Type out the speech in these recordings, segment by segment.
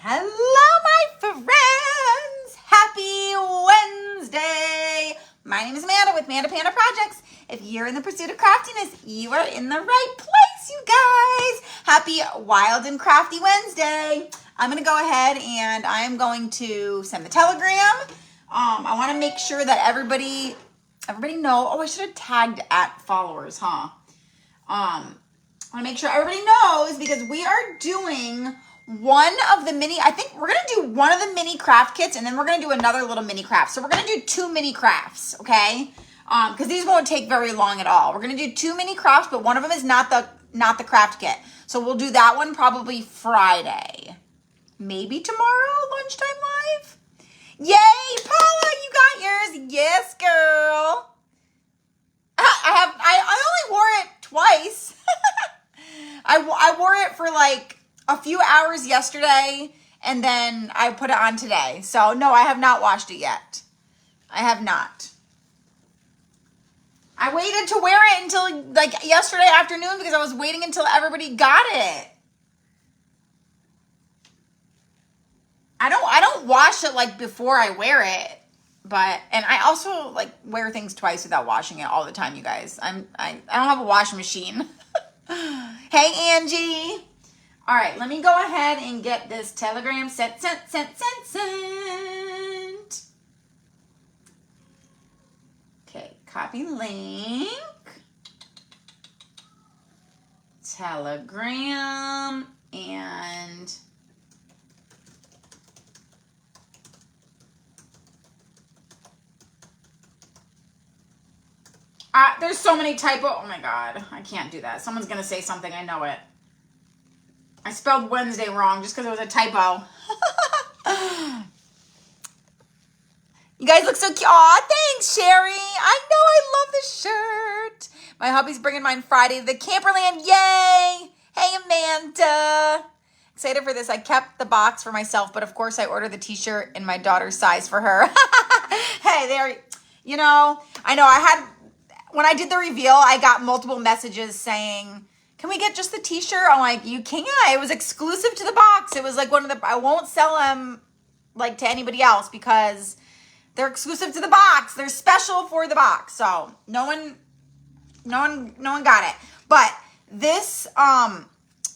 Hello, my friends! Happy Wednesday! My name is Amanda with Amanda Panda Projects. If you're in the pursuit of craftiness, you are in the right place, you guys. Happy Wild and Crafty Wednesday. I'm going to go ahead and I'm going to send the telegram. I want to make sure that everybody know. Oh, I should have tagged at followers, huh? I want to make sure everybody knows because we are doing one of the mini, I think we're going to do one of the mini craft kits and then we're going to do another little mini craft. So we're going to do 2 mini crafts, okay? Because these won't take very long at all. We're going to do 2 mini crafts, but one of them is not the craft kit. So we'll do that one probably Friday. Maybe tomorrow, lunchtime live? Yay, Paula, you got yours. Yes, girl. I only wore it twice. I wore it for like a few hours yesterday and then I put it on today. So no, I have not washed it yet. I have not. I waited to wear it until like yesterday afternoon because I was waiting until everybody got it. I don't wash it like before I wear it. And I also like wear things twice without washing it all the time, you guys. I don't have a washing machine. Hey, Angie. All right, let me go ahead and get this telegram sent. Okay, copy link. Telegram and there's so many typo. Oh my God, I can't do that. Someone's gonna say something. I know it. I spelled Wednesday wrong just because it was a typo. You guys look so cute. Aw, thanks, Sherry. I know, I love this shirt. My hubby's bringing mine Friday to the Camperland. Yay! Hey, Amanda. Excited for this. I kept the box for myself, but of course I ordered the t-shirt in my daughter's size for her. Hey, there. You know, when I did the reveal, I got multiple messages saying, can we get just the t-shirt? I'm like, you can't. It was exclusive to the box. It was like I won't sell them like to anybody else because they're exclusive to the box. They're special for the box. So no one got it. But this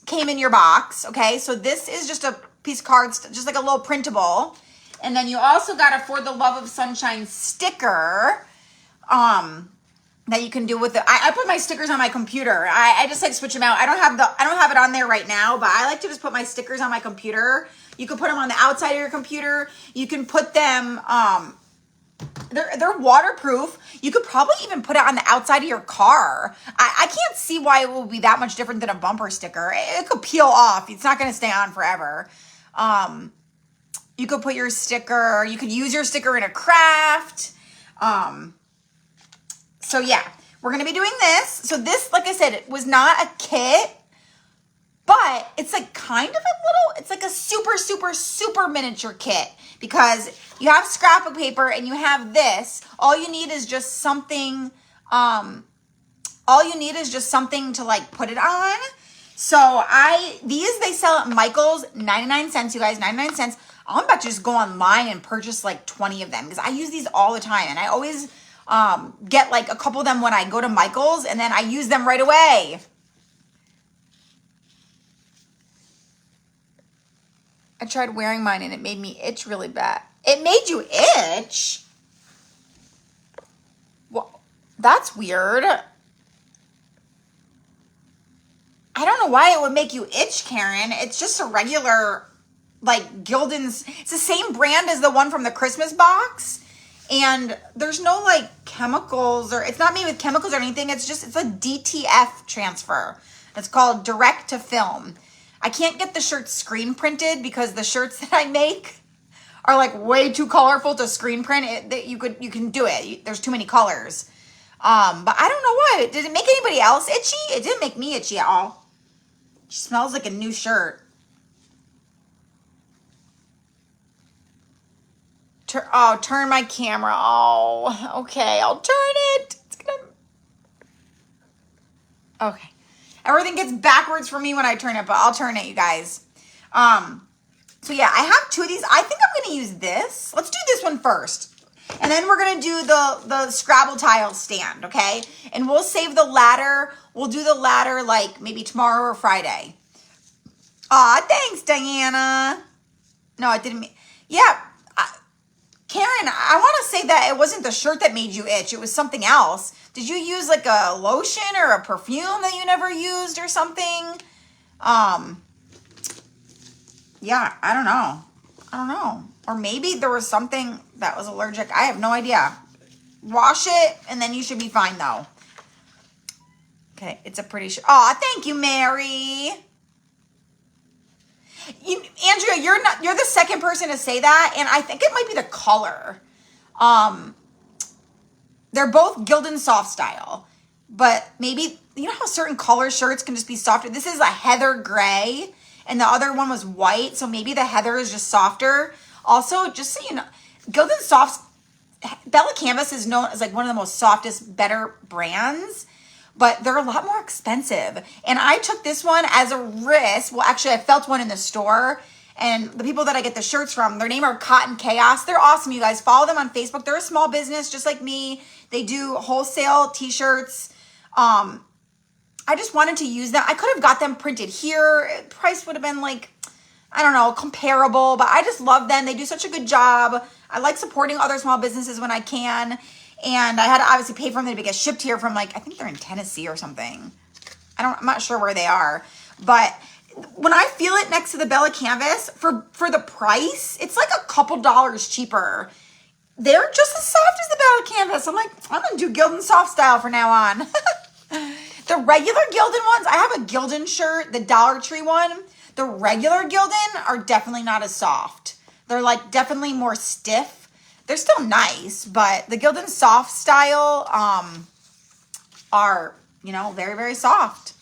came in your box. Okay. So this is just a piece of cards, just like a little printable. And then you also got a For the Love of Sunshine sticker. That you can do with it. I put my stickers on my computer. I just like switch them out. I don't have it on there right now, but I like to just put my stickers on my computer. You can put them on the outside of your computer. You can put them, they're waterproof. You could probably even put it on the outside of your car. I can't see why it will be that much different than a bumper sticker. It could peel off. It's not going to stay on forever. You could put your sticker, you could use your sticker in a craft. So yeah, we're going to be doing this. So this, like I said, it was not a kit, but it's like kind of it's like a super, super, super miniature kit because you have scrapbook paper and you have this. All you need is just something, to like put it on. So they sell at Michael's, 99 cents, you guys, 99 cents. I'm about to just go online and purchase like 20 of them because I use these all the time and I always get like a couple of them when I go to Michael's and then I use them right away. I tried wearing mine and it made me itch really bad. It made you itch? Well, that's weird. I don't know why it would make you itch, Karen. It's just a regular, like Gildan's. It's the same brand as the one from the Christmas box. And there's no like chemicals or it's not made with chemicals or anything. It's a DTF transfer. It's called direct to film. I can't get the shirts screen printed because the shirts that I make are like way too colorful to screen print. You can do it. There's too many colors. But I don't know why. Did it make anybody else itchy? It didn't make me itchy at all. It smells like a new shirt. Turn my camera. Oh, okay. I'll turn it. Okay. Everything gets backwards for me when I turn it, but I'll turn it, you guys. So yeah, I have two of these. I think I'm gonna use this. Let's do this one first. And then we're gonna do the Scrabble tile stand, okay? And we'll save the ladder. We'll do the ladder like maybe tomorrow or Friday. Aw, thanks, Diana. No, I didn't mean, yeah. Karen, I want to say that it wasn't the shirt that made you itch. It was something else. Did you use like a lotion or a perfume that you never used or something? Yeah, I don't know. Or maybe there was something that was allergic. I have no idea. Wash it and then you should be fine though. Okay, it's a pretty shirt. Aw, thank you, Mary. Andrea, you're the second person to say that, and I think it might be the color. They're both Gildan Soft style, but maybe, you know how certain color shirts can just be softer? This is a heather gray, and the other one was white, so maybe the heather is just softer. Also, just so you know, Gildan Soft, Bella Canvas is known as like one of the most softest, better brands, but they're a lot more expensive. And I took this one as a risk. Well, actually, I felt one in the store. And the people that I get the shirts from, their name are Cotton Chaos. They're awesome, you guys. Follow them on Facebook. They're a small business just like me. They do wholesale t-shirts. I just wanted to use them. I could have got them printed here. Price would have been like, I don't know, comparable. But I just love them. They do such a good job. I like supporting other small businesses when I can. And I had to obviously pay for them to get shipped here from like, I think they're in Tennessee or something. I'm not sure where they are. But when I feel it next to the Bella Canvas, for the price, it's like a couple dollars cheaper. They're just as soft as the Bella Canvas. I'm like, I'm going to do Gildan Soft style from now on. The regular Gildan ones, I have a Gildan shirt, the Dollar Tree one. The regular Gildan are definitely not as soft. They're like definitely more stiff. They're still nice, but the Gildan Soft style are, you know, very, very soft.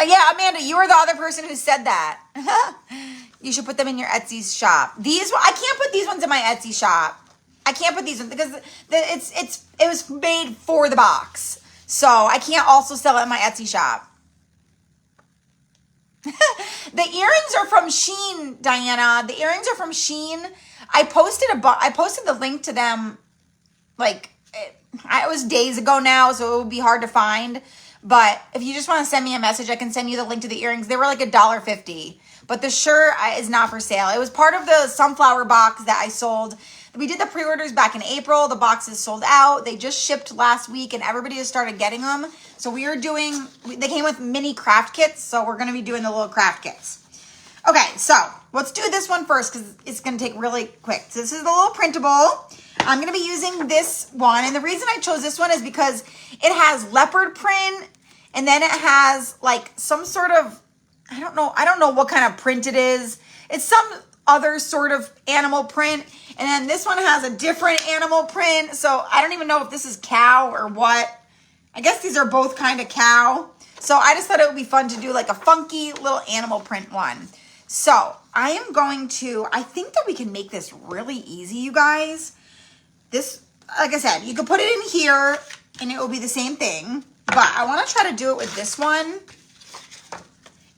Yeah, Amanda, you were the other person who said that. You should put them in your Etsy shop. I can't put these ones in my Etsy shop. I can't put these ones because it was made for the box. So I can't also sell it in my Etsy shop. The earrings are from Shein, Diana. The earrings are from Shein. I posted the link to them like it was days ago now, so it would be hard to find. But if you just want to send me a message, I can send you the link to the earrings. They were like $1.50. But the shirt is not for sale. It was part of the sunflower box that I sold. We did the pre-orders back in April. The boxes sold out. They just shipped last week and everybody has started getting them. So they came with mini craft kits. So we're going to be doing the little craft kits. Okay, so let's do this one first because it's going to take really quick. So this is the little printable. I'm going to be using this one. And the reason I chose this one is because it has leopard print and then it has like some sort of, I don't know what kind of print it is. It's some other sort of animal print. And then this one has a different animal print. So I don't even know if this is cow or what. I guess these are both kind of cow. So I just thought it would be fun to do like a funky little animal print one. So I think that we can make this really easy, you guys. This, like I said, you could put it in here and it will be the same thing. But I want to try to do it with this one.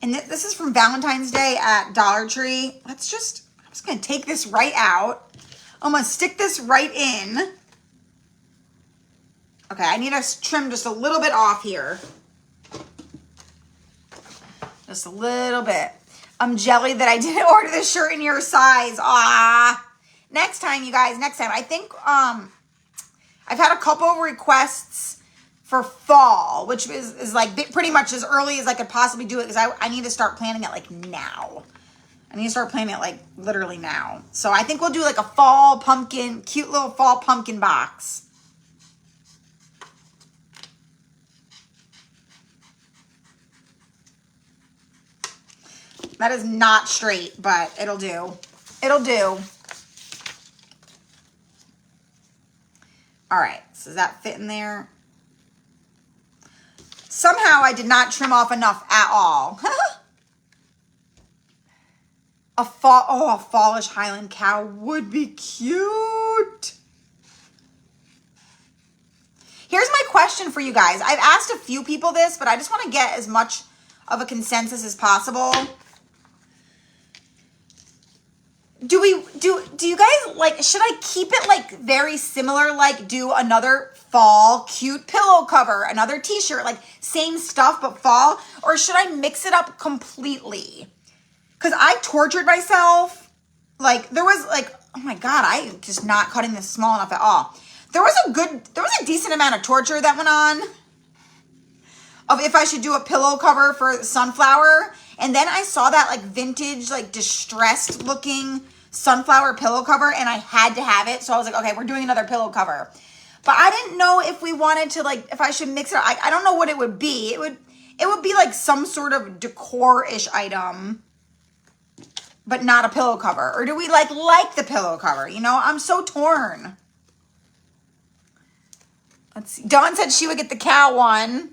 And this is from Valentine's Day at Dollar Tree. I'm just going to take this right out. I'm going to stick this right in. Okay, I need to trim just a little bit off here. Just a little bit. I'm jelly that I didn't order this shirt in your size. Next time, you guys, I think I've had a couple of requests for fall, which is like pretty much as early as I could possibly do it because I need to start planning it like now. I need to start planning it like literally now. So I think we'll do like a fall pumpkin, cute little fall pumpkin box. That is not straight, but it'll do. It'll do. All right, so does that fit in there? Somehow I did not trim off enough at all. A fallish Highland cow would be cute. Here's my question for you guys. I've asked a few people this, but I just want to get as much of a consensus as possible. Do you guys like, should I keep it like very similar, like do another fall cute pillow cover, another t-shirt, like same stuff but fall, or should I mix it up completely? Because I tortured myself. Like there was like, oh my God, I am just not cutting this small enough at all. There was a decent amount of torture that went on of if I should do a pillow cover for sunflower. And then I saw that like vintage, like distressed looking sunflower pillow cover and I had to have it. So I was like, okay, we're doing another pillow cover. But I didn't know if we wanted to like, if I should mix it up. I don't know what it would be. It would be like some sort of decor-ish item, but not a pillow cover. Or do we like the pillow cover? You know, I'm so torn. Let's see. Dawn said she would get the cow one.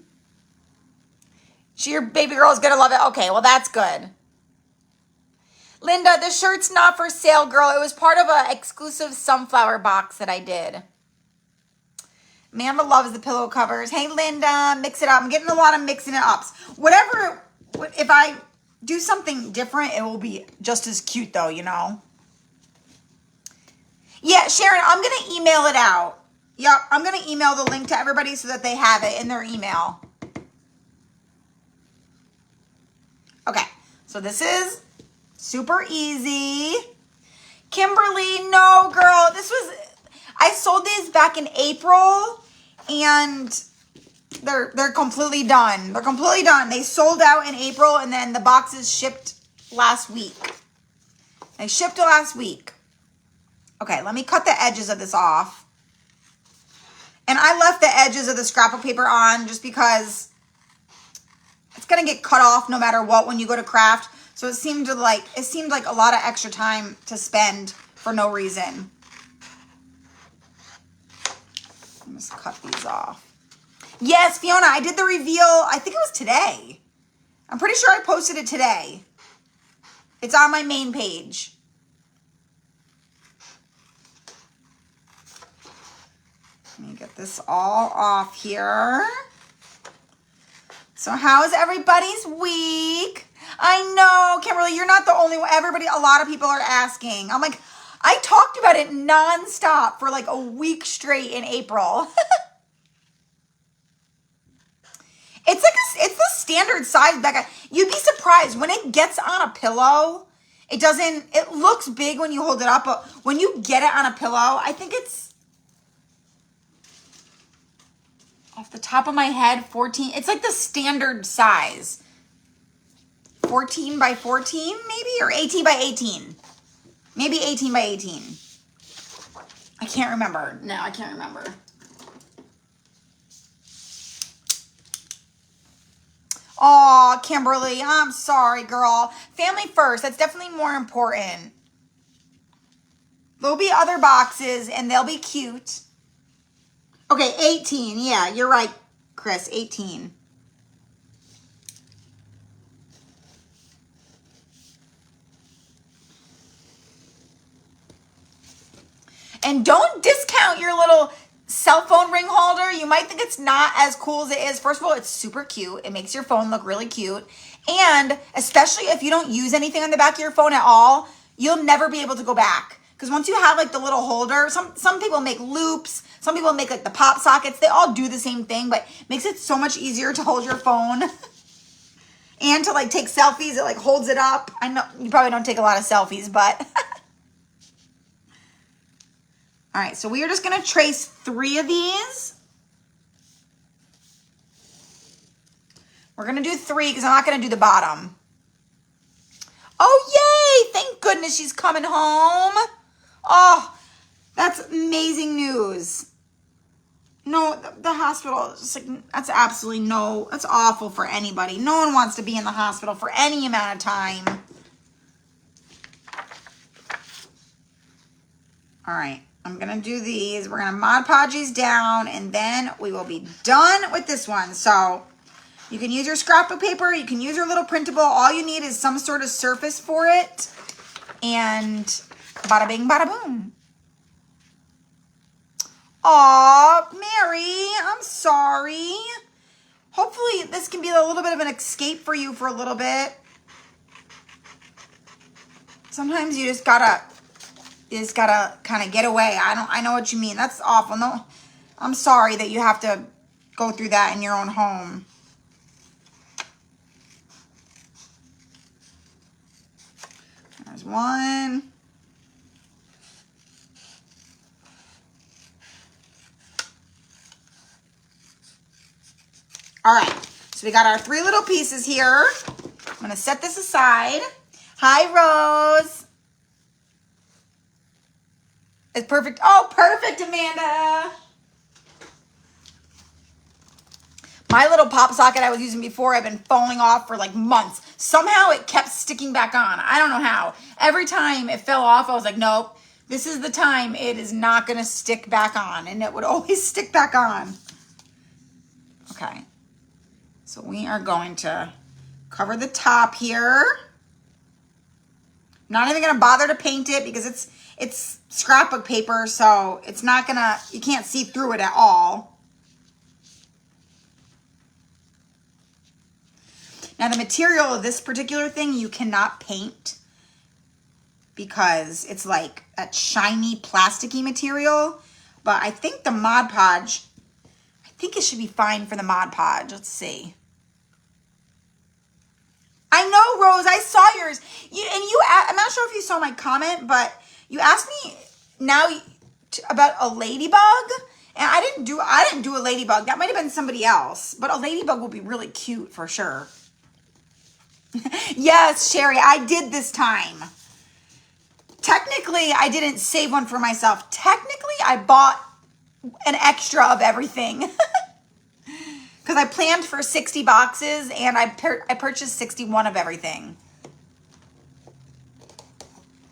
Your baby girl is going to love it. Okay, well, that's good. Linda, the shirt's not for sale, girl. It was part of an exclusive sunflower box that I did. Amanda loves the pillow covers. Hey, Linda, mix it up. I'm getting a lot of mixing it ups. Whatever, if I do something different, it will be just as cute, though, you know? Yeah, Sharon, I'm going to email it out. Yep, I'm going to email the link to everybody so that they have it in their email. Okay, so this is super easy. Kimberly, no, girl. I sold these back in April, and they're completely done. They're completely done. They sold out in April, and then the boxes shipped last week. They shipped last week. Okay, let me cut the edges of this off. And I left the edges of the scrapbook paper on just because it's going to get cut off no matter what when you go to craft. So it seemed like a lot of extra time to spend for no reason. Let me just cut these off. Yes, Fiona, I did the reveal. I think it was today. I'm pretty sure I posted it today. It's on my main page. Let me get this all off here. So how's everybody's week? I know, Kimberly, you're not the only one. A lot of people are asking. I'm like, I talked about it nonstop for like a week straight in April. It's the standard size, Becca. You'd be surprised when it gets on a pillow. It looks big when you hold it up, but when you get it on a pillow, I think it's, off the top of my head, 14. It's like the standard size. 14 by 14 maybe, or 18 by 18. Maybe 18 by 18. I can't remember. No, I can't remember. Oh, Kimberly, I'm sorry, girl. Family first. That's definitely more important. There'll be other boxes, and they'll be cute. Okay, 18. Yeah, you're right, Chris. 18. And don't discount your little cell phone ring holder. You might think it's not as cool as it is. First of all, it's super cute. It makes your phone look really cute. And especially if you don't use anything on the back of your phone at all, you'll never be able to go back. Because once you have like the little holder, some people make loops. Some people make like the pop sockets. They all do the same thing, but makes it so much easier to hold your phone. And to like take selfies. It like holds it up. I know you probably don't take a lot of selfies, but... All right, so we are just going to trace 3 of these. We're going to do 3 because I'm not going to do the bottom. Oh, yay! Thank goodness she's coming home. Oh, that's amazing news. No, the hospital is just like, that's awful for anybody. No one wants to be in the hospital for any amount of time. All right. I'm going to do these. We're going to Mod Podges down, and then we will be done with this one. So you can use your scrapbook paper. You can use your little printable. All you need is some sort of surface for it. And bada bing, bada boom. Aw, Mary, I'm sorry. hopefully this can be a little bit of an escape for you for a little bit. Sometimes you just gotta kind of get away. I know what you mean. That's awful. No, I'm sorry that you have to go through that in your own home. There's one. All right, so we got our 3 little pieces here. I'm gonna set this aside. Hi, Rose. It's perfect. Oh, perfect, Amanda. My little pop socket I was using before, I've been falling off for like months. Somehow it kept sticking back on. I don't know how. Every time it fell off, I was like, nope, this is the time it is not gonna stick back on. And it would always stick back on. Okay. So we are going to cover the top here. Not even gonna bother to paint it because it's scrapbook paper, so it's not gonna, you can't see through it at all. Now the material of this particular thing you cannot paint because it's like that shiny plasticky material, but I think the Mod Podge, I think it should be fine for the Mod Podge. Let's see. I know, Rose, I saw yours. I'm not sure if you saw my comment, but you asked me now about a ladybug, and I didn't do a ladybug. That might have been somebody else, but a ladybug will be really cute for sure. Yes, Sherry, I did this time. Technically, I didn't save one for myself. Technically, I bought an extra of everything. Because I planned for 60 boxes and I purchased 61 of everything.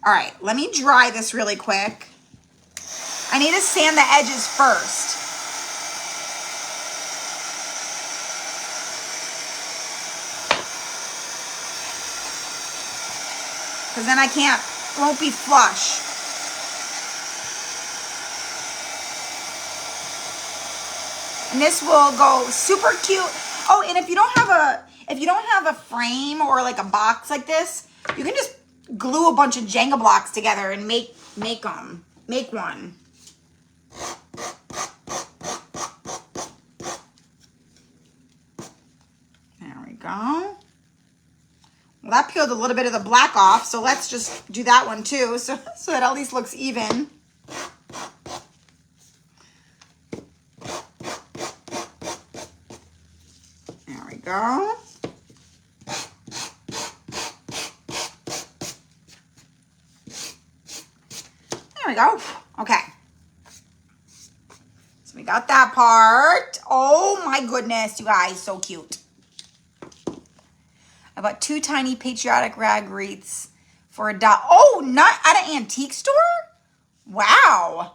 All right, let me dry this really quick. I need to sand the edges first. Because then it won't be flush. And this will go super cute. Oh, and if you don't have a frame or like a box like this, you can just glue a bunch of Jenga blocks together and make one. There we go. Well, that peeled a little bit of the black off, so let's just do that one too, so that at least looks even. Go. There we go. Okay. So we got that part. Oh my goodness, you guys, so cute. I bought 2 tiny patriotic rag wreaths for $1. Oh, not at an antique store? Wow.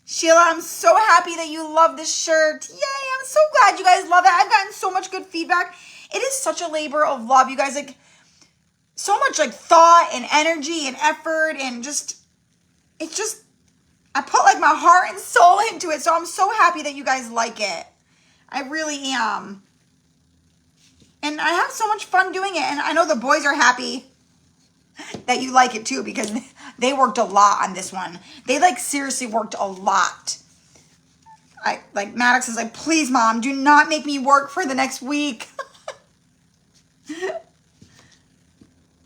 Sheila, I'm so happy that you love this shirt. Yay, I'm so glad you guys love it. I've gotten so much good feedback. It is such a labor of love, you guys. Like, so much like thought and energy and effort and I put like my heart and soul into it. So I'm so happy that you guys like it. I really am. And I have so much fun doing it. And I know the boys are happy that you like it too, because they worked a lot on this one. They like seriously worked a lot. Maddox is like, please mom, do not make me work for the next week.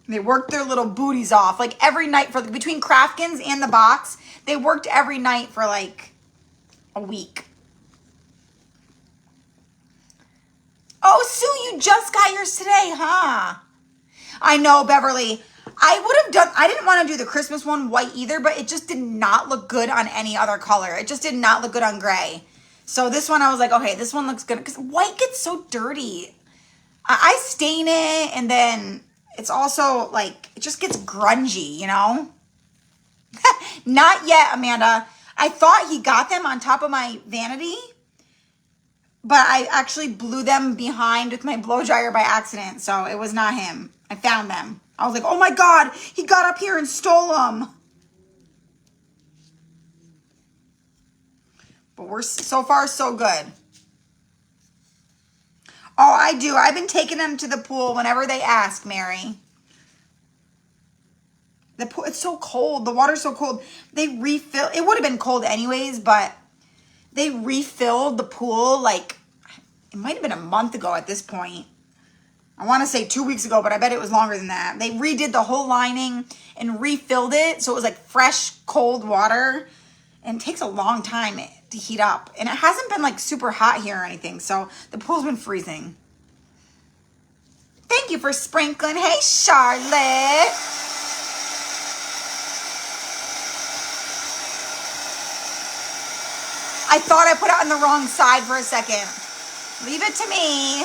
They worked their little booties off like every night between Craftkins and the box. They worked every night for like a week. Oh, Sue, you just got yours today, huh? I know, Beverly. I didn't want to do the Christmas one white either, but it just did not look good on any other color. It just did not look good on gray. So this one, I was like, okay, this one looks good. Because white gets so dirty. I stain it, and then it's also like, it just gets grungy, you know? Not yet, Amanda. I thought he got them on top of my vanity, but I actually blew them behind with my blow dryer by accident. So it was not him. I found them. I was like, oh my God, he got up here and stole them. But we're so far so good. Oh, I do. I've been taking them to the pool whenever they ask, Mary. The pool, it's so cold. The water's so cold. They refill. It would have been cold anyways, but they refilled the pool like, it might have been a month ago at this point. I want to say 2 weeks ago, but I bet it was longer than that. They redid the whole lining and refilled it. So it was like fresh, cold water. And it takes a long time to heat up. And it hasn't been like super hot here or anything. So the pool's been freezing. Thank you for sprinkling. Hey, Charlotte. I thought I put it on the wrong side for a second. Leave it to me.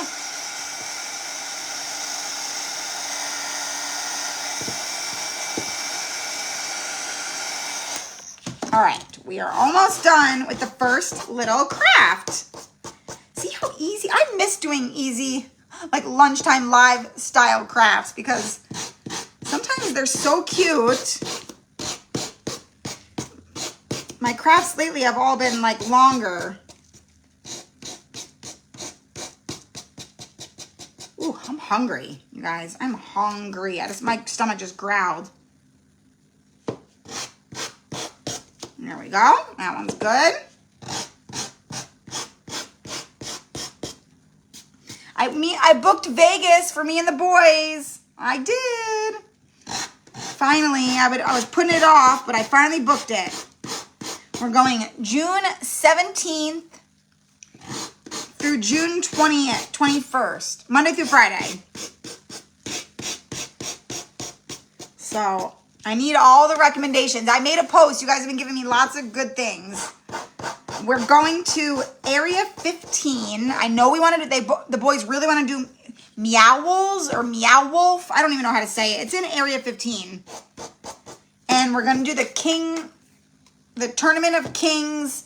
All right, we are almost done with the first little craft. See how easy? I miss doing easy, like lunchtime live style crafts because sometimes they're so cute. My crafts lately have all been like longer. Ooh, I'm hungry, you guys. I'm hungry. My stomach just growled. There we go. That one's good. I booked Vegas for me and the boys. I did. Finally, I was putting it off, but I finally booked it. We're going June 17th through June 20th, 21st, Monday through Friday. So I need all the recommendations. I made a post. You guys have been giving me lots of good things. We're going to Area 15. I know we wanted to, the boys really want to do Meow-Wolves or Meow-Wolf. I don't even know how to say it. It's in Area 15. And we're going to do the Tournament of Kings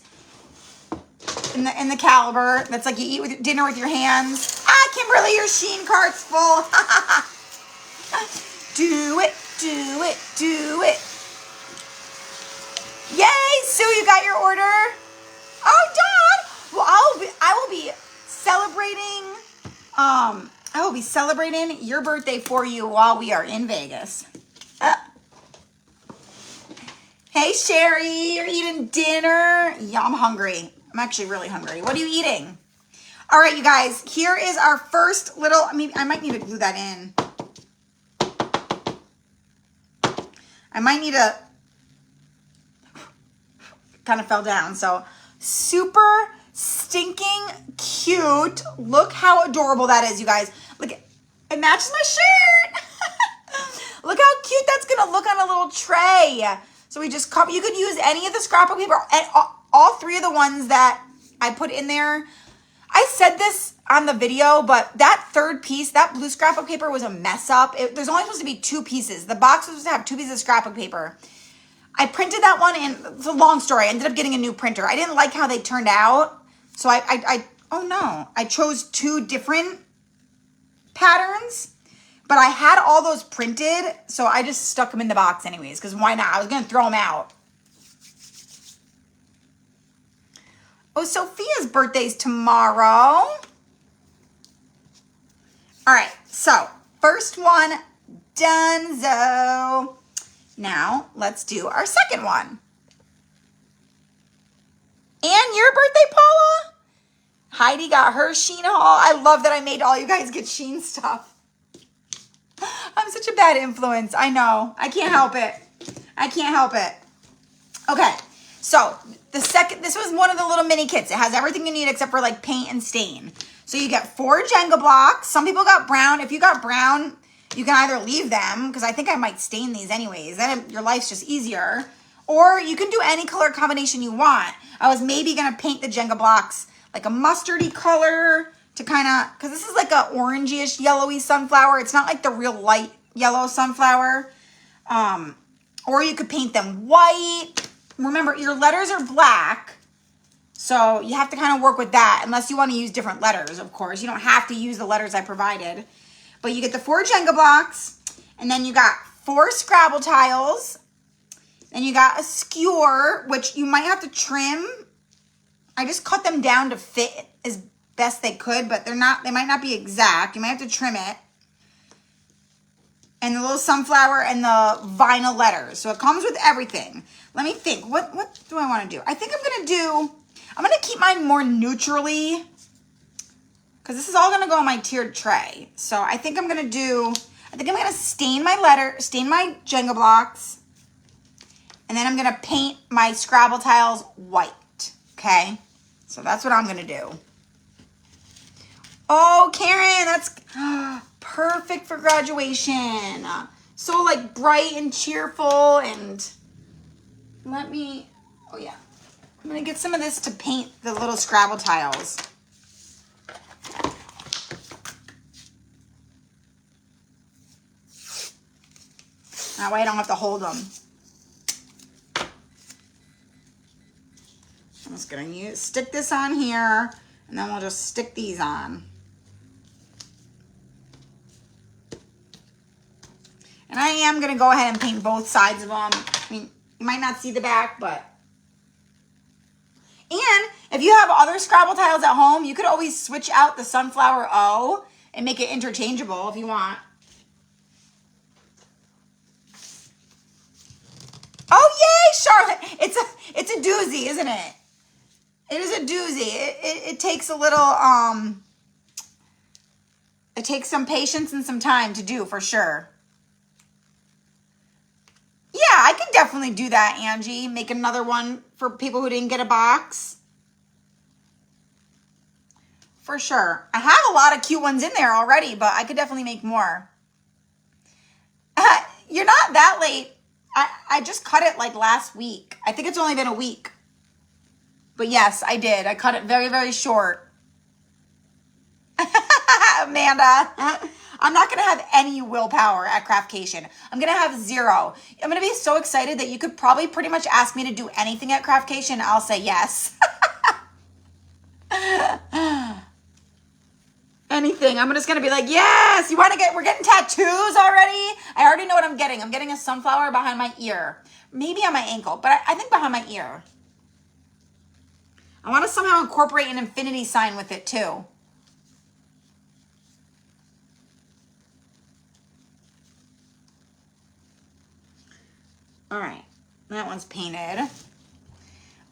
in the caliber. That's like you eat with dinner with your hands. Ah, Kimberly, your Shein cart's full. Do it, do it, do it. Yay, Sue, you got your order? Oh, Dawn. Well, I will be celebrating your birthday for you while we are in Vegas. Hey, Sherry, you're eating dinner? Yeah, I'm hungry. I'm actually really hungry. What are you eating? All right, you guys, here is our first little, I might need to glue that in. I might need to, kind of fell down. So super stinking cute. Look how adorable that is, you guys. Look, it matches my shirt. Look how cute that's gonna look on a little tray. So we just you could use any of the scrapbook paper, and all three of the ones that I put in there. I said this on the video, but that third piece, that blue scrapbook paper was a mess up. There's only supposed to be 2 pieces. The box was supposed to have 2 pieces of scrapbook paper. I printed that one, and it's a long story. I ended up getting a new printer. I didn't like how they turned out. So I chose 2 different patterns, but I had all those printed. So I just stuck them in the box anyways, because why not? I was going to throw them out. Oh, Sophia's birthday's tomorrow. All right, so first one, donezo. Now, let's do our second one. And your birthday, Paula? Heidi got her Shein haul. I love that I made all you guys get Shein stuff. I'm such a bad influence. I know. I can't help it. I can't help it. Okay, so this was one of the little mini kits. It has everything you need except for like paint and stain. So you get 4 Jenga blocks. Some people got brown. If you got brown, you can either leave them, because I think I might stain these anyways. Then your life's just easier. Or you can do any color combination you want. I was maybe going to paint the Jenga blocks like a mustardy color to kind of, because this is like a orangey-ish yellowy sunflower. It's not like the real light yellow sunflower. Or you could paint them white. Remember, your letters are black. So you have to kind of work with that, unless you want to use different letters, of course. You don't have to use the letters I provided. But you get the 4 Jenga blocks, and then you got 4 Scrabble tiles. Then you got a skewer, which you might have to trim. I just cut them down to fit as best they could, but they might not be exact. You might have to trim it. And the little sunflower and the vinyl letters. So it comes with everything. Let me think. What do I want to do? I think I'm going to keep mine more neutrally, because this is all going to go on my tiered tray. So I think I'm going to stain my Jenga blocks, and then I'm going to paint my Scrabble tiles white. Okay? So that's what I'm going to do. Oh, Karen, that's perfect for graduation. So like bright and cheerful, and oh yeah. I'm going to get some of this to paint the little Scrabble tiles. That way I don't have to hold them. I'm just going to stick this on here, and then we'll just stick these on. And I am going to go ahead and paint both sides of them. I mean, you might not see the back, but... And if you have other Scrabble tiles at home, you could always switch out the sunflower O and make it interchangeable if you want. Oh, yay, Charlotte. It's a doozy, isn't it? It is a doozy. It takes a little, it takes some patience and some time to do, for sure. Yeah, I can definitely do that, Angie. Make another one for people who didn't get a box. For sure. I have a lot of cute ones in there already, but I could definitely make more. You're not that late. I just cut it like last week. I think it's only been a week. But yes, I did. I cut it very, very short. Amanda, I'm not going to have any willpower at Craftcation. I'm going to have zero. I'm going to be so excited that you could probably pretty much ask me to do anything at Craftcation. I'll say yes. Anything. I'm just going to be like, yes, we're getting tattoos already? I already know what I'm getting. I'm getting a sunflower behind my ear. Maybe on my ankle, but I think behind my ear. I want to somehow incorporate an infinity sign with it too. All right, that one's painted.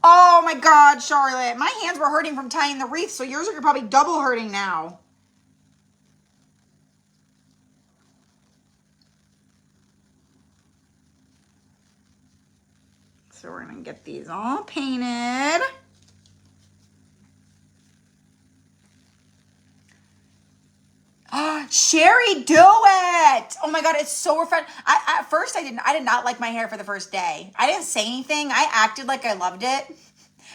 Oh my God, Charlotte, my hands were hurting from tying the wreath, so yours are probably double hurting now. So we're gonna get these all painted. Sherry, do it! Oh my God, it's so refreshing. At first I did not like my hair for the first day. I didn't say anything. I acted like I loved it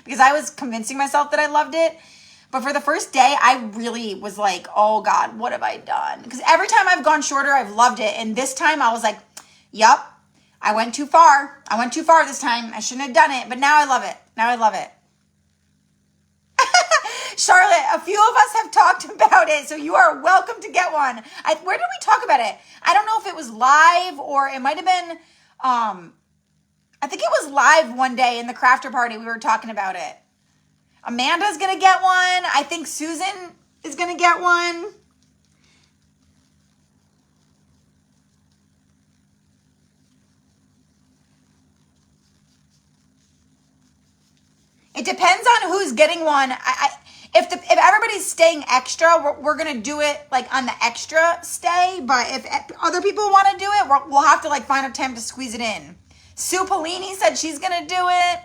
because I was convincing myself that I loved it. But for the first day, I really was like, oh God, what have I done? Because every time I've gone shorter, I've loved it. And this time I was like, yup, I went too far. I went too far this time. I shouldn't have done it. But now I love it. Now I love it. Charlotte, a few of us have talked about it, so you are welcome to get one. Where did we talk about it? I don't know if it was live or it might have been, I think it was live one day in the crafter party. We were talking about it. Amanda's going to get one. I think Susan is going to get one. It depends on who's getting one. If everybody's staying extra, we're going to do it like on the extra stay. But if other people want to do it, we'll have to like find a time to squeeze it in. Sue Polini said she's going to do it.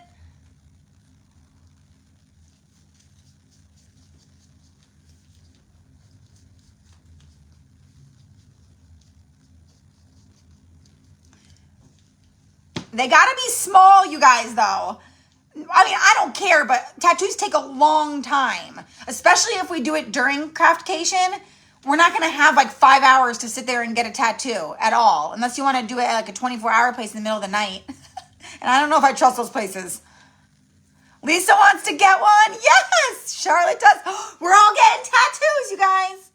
They got to be small, you guys, though. I mean, I don't care, but tattoos take a long time, especially if we do it during Craftcation. We're not going to have like 5 hours to sit there and get a tattoo at all, unless you want to do it at like a 24-hour place in the middle of the night. And I don't know if I trust those places. Lisa wants to get one. Yes, Charlotte does. We're all getting tattoos, you guys.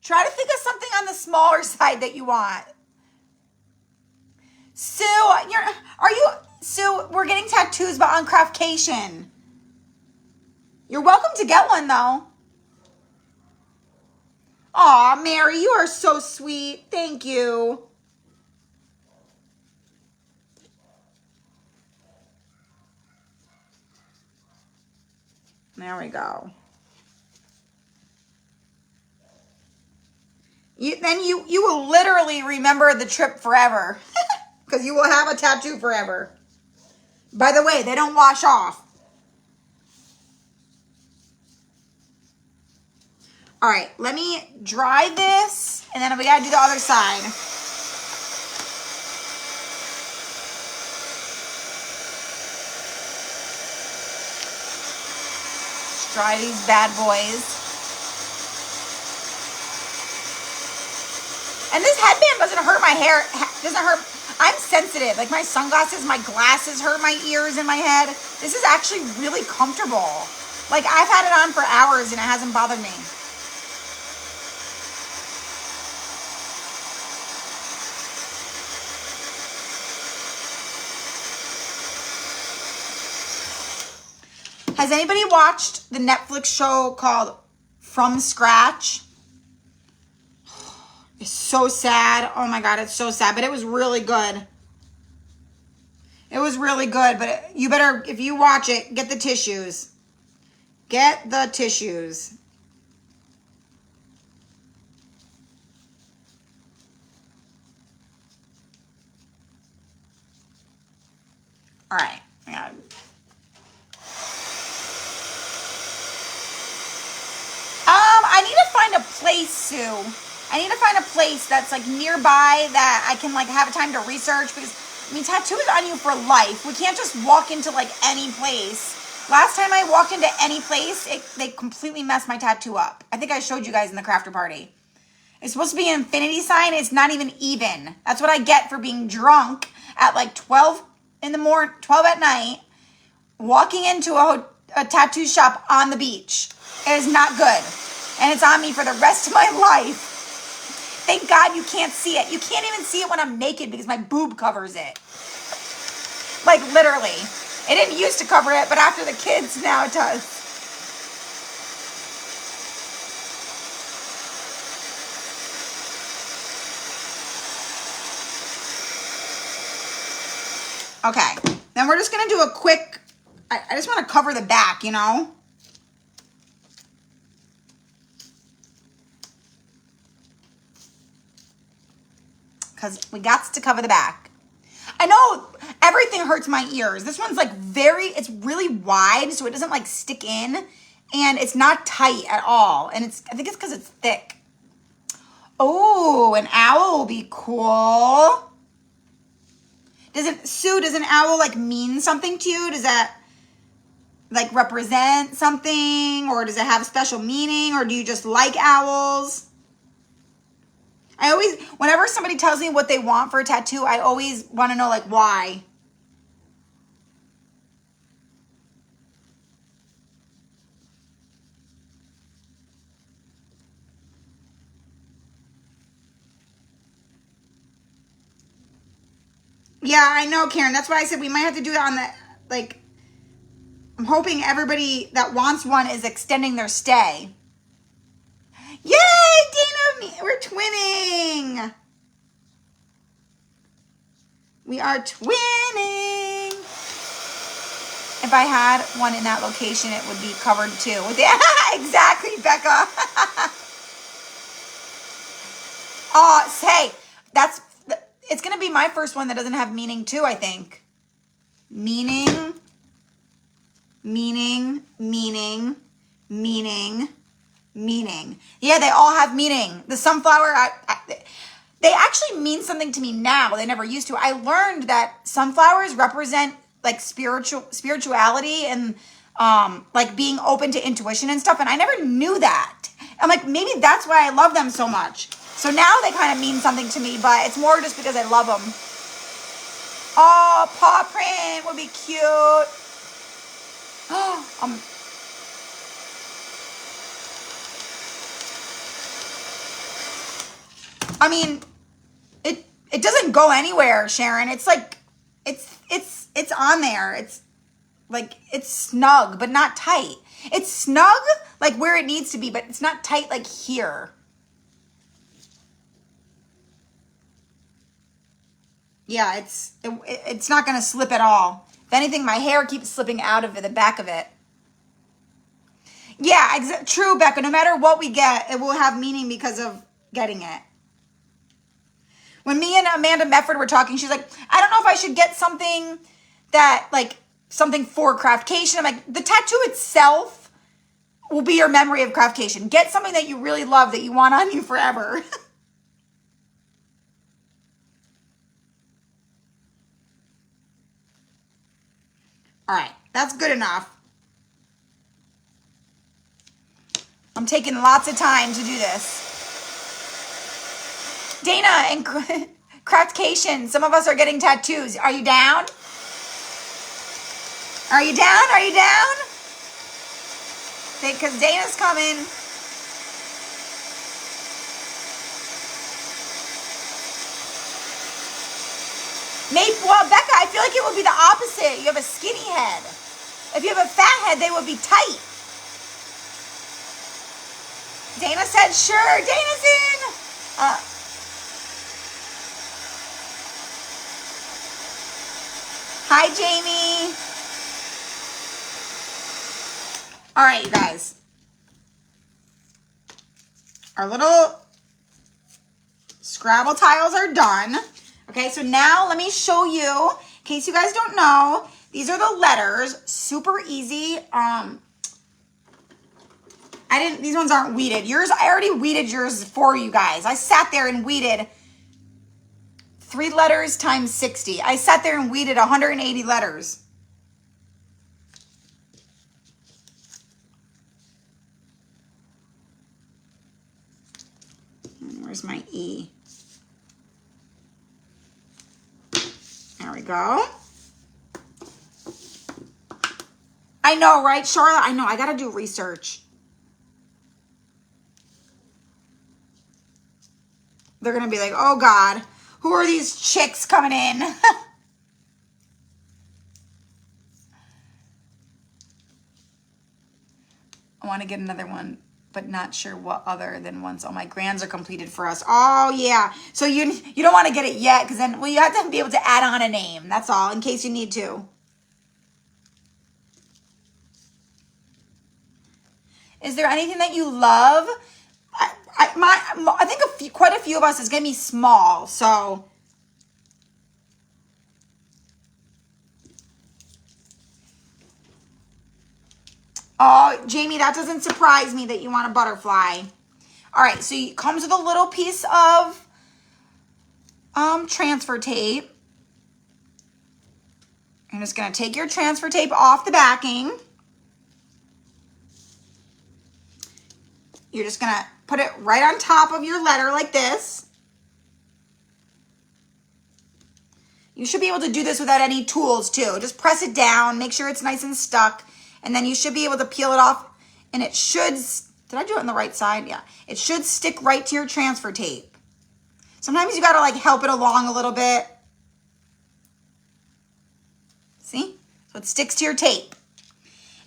Try to think of something on the smaller side that you want. Sue, Sue, we're getting tattoos, but on Craftcation. You're welcome to get one, though. Aw, Mary, you are so sweet. Thank you. There we go. Then you will literally remember the trip forever. Because you will have a tattoo forever. By the way, they don't wash off. All right, let me dry this, and then we gotta do the other side. Let's dry these bad boys. And this headband doesn't hurt my hair, doesn't hurt. I'm sensitive. Like my sunglasses, my glasses hurt my ears and my head. This is actually really comfortable. Like I've had it on for hours and it hasn't bothered me. Has anybody watched the Netflix show called From Scratch? It's so sad. Oh my God, it's so sad. But it was really good. It was really good. But you better, if you watch it, get the tissues. Get the tissues. All right. I need to find a place, Sue. I need to find a place that's like nearby that I can like have time to research, because I mean, tattoo is on you for life. We can't just walk into like any place. Last time I walked into any place, they completely messed my tattoo up. I think I showed you guys in the crafter party. It's supposed to be an infinity sign. It's not even even. That's what I get for being drunk at like 12 in the morning, 12 at night, walking into a tattoo shop on the beach. It is not good. And it's on me for the rest of my life. Thank God you can't see it. You can't even see it when I'm naked because my boob covers it. Like literally. It didn't used to cover it, but after the kids, now it does. Okay. Then we're just going to do a quick, I just want to cover the back, you know? Because we got to cover the back. I know everything hurts my ears. This one's like it's really wide, so it doesn't like stick in. And it's not tight at all. And I think it's because it's thick. Oh, an owl will be cool. Sue, does an owl like mean something to you? Does that like represent something? Or does it have a special meaning? Or do you just like owls? I always, whenever somebody tells me what they want for a tattoo, I always want to know, like, why. Yeah, I know, Karen. That's why I said we might have to do it on the, like, I'm hoping everybody that wants one is extending their stay. Yay, Dana, we're twinning. We are twinning. If I had one in that location, it would be covered too. Exactly, Becca. Hey, it's going to be my first one that doesn't have meaning too, I think. Meaning. Yeah, they all have meaning. The sunflower, they actually mean something to me now. They never used to. I learned that sunflowers represent like spirituality and like being open to intuition and stuff. And I never knew that. I'm like, maybe that's why I love them so much. So now they kind of mean something to me, but it's more just because I love them. Oh, paw print would be cute. I mean, it doesn't go anywhere, Sharon. It's like it's on there. like it's snug, but not tight. It's snug like where it needs to be, but it's not tight like here. Yeah, it's not gonna slip at all. If anything, my hair keeps slipping out of it, the back of it. Yeah, true, Becca. No matter what we get, it will have meaning because of getting it. When me and Amanda Mefford were talking, she's like, I don't know if I should get something that, like, something for Craftcation. I'm like, the tattoo itself will be your memory of Craftcation. Get something that you really love, that you want on you forever. All right, that's good enough. I'm taking lots of time to do this. Dana and Craftcation, some of us are getting tattoos. Are you down? Are you down? Are you down? Because Dana's coming. Maybe, well, Becca, I feel like it would be the opposite. You have a skinny head. If you have a fat head, they would be tight. Dana said, sure. Dana's in. Hi, Jamie. All right, you guys. Our little Scrabble tiles are done. Okay, so now let me show you, in case you guys don't know, these are the letters. Super easy. These ones aren't weeded. Yours, I already weeded yours for you guys. I sat there and weeded 3 letters times 60. I sat there and weeded 180 letters. Where's my E? There we go. I know, right, Charlotte? I know. I got to do research. They're going to be like, oh, God, who are these chicks coming in? I want to get another one, but not sure what other than once all my grands are completed for us. Oh, yeah. So you don't want to get it yet because then, well, you have to be able to add on a name. That's all, in case you need to. Is there anything that you love? I think quite a few of us is going to be small, so. Oh, Jamie, that doesn't surprise me that you want a butterfly. All right, so it comes with a little piece of transfer tape. I'm just going to take your transfer tape off the backing. You're just going to put it right on top of your letter like this. You should be able to do this without any tools too. Just press it down, make sure it's nice and stuck, and then you should be able to peel it off, and it should, did I do it on the right side? Yeah. It should stick right to your transfer tape. Sometimes you got to like help it along a little bit. See? So it sticks to your tape.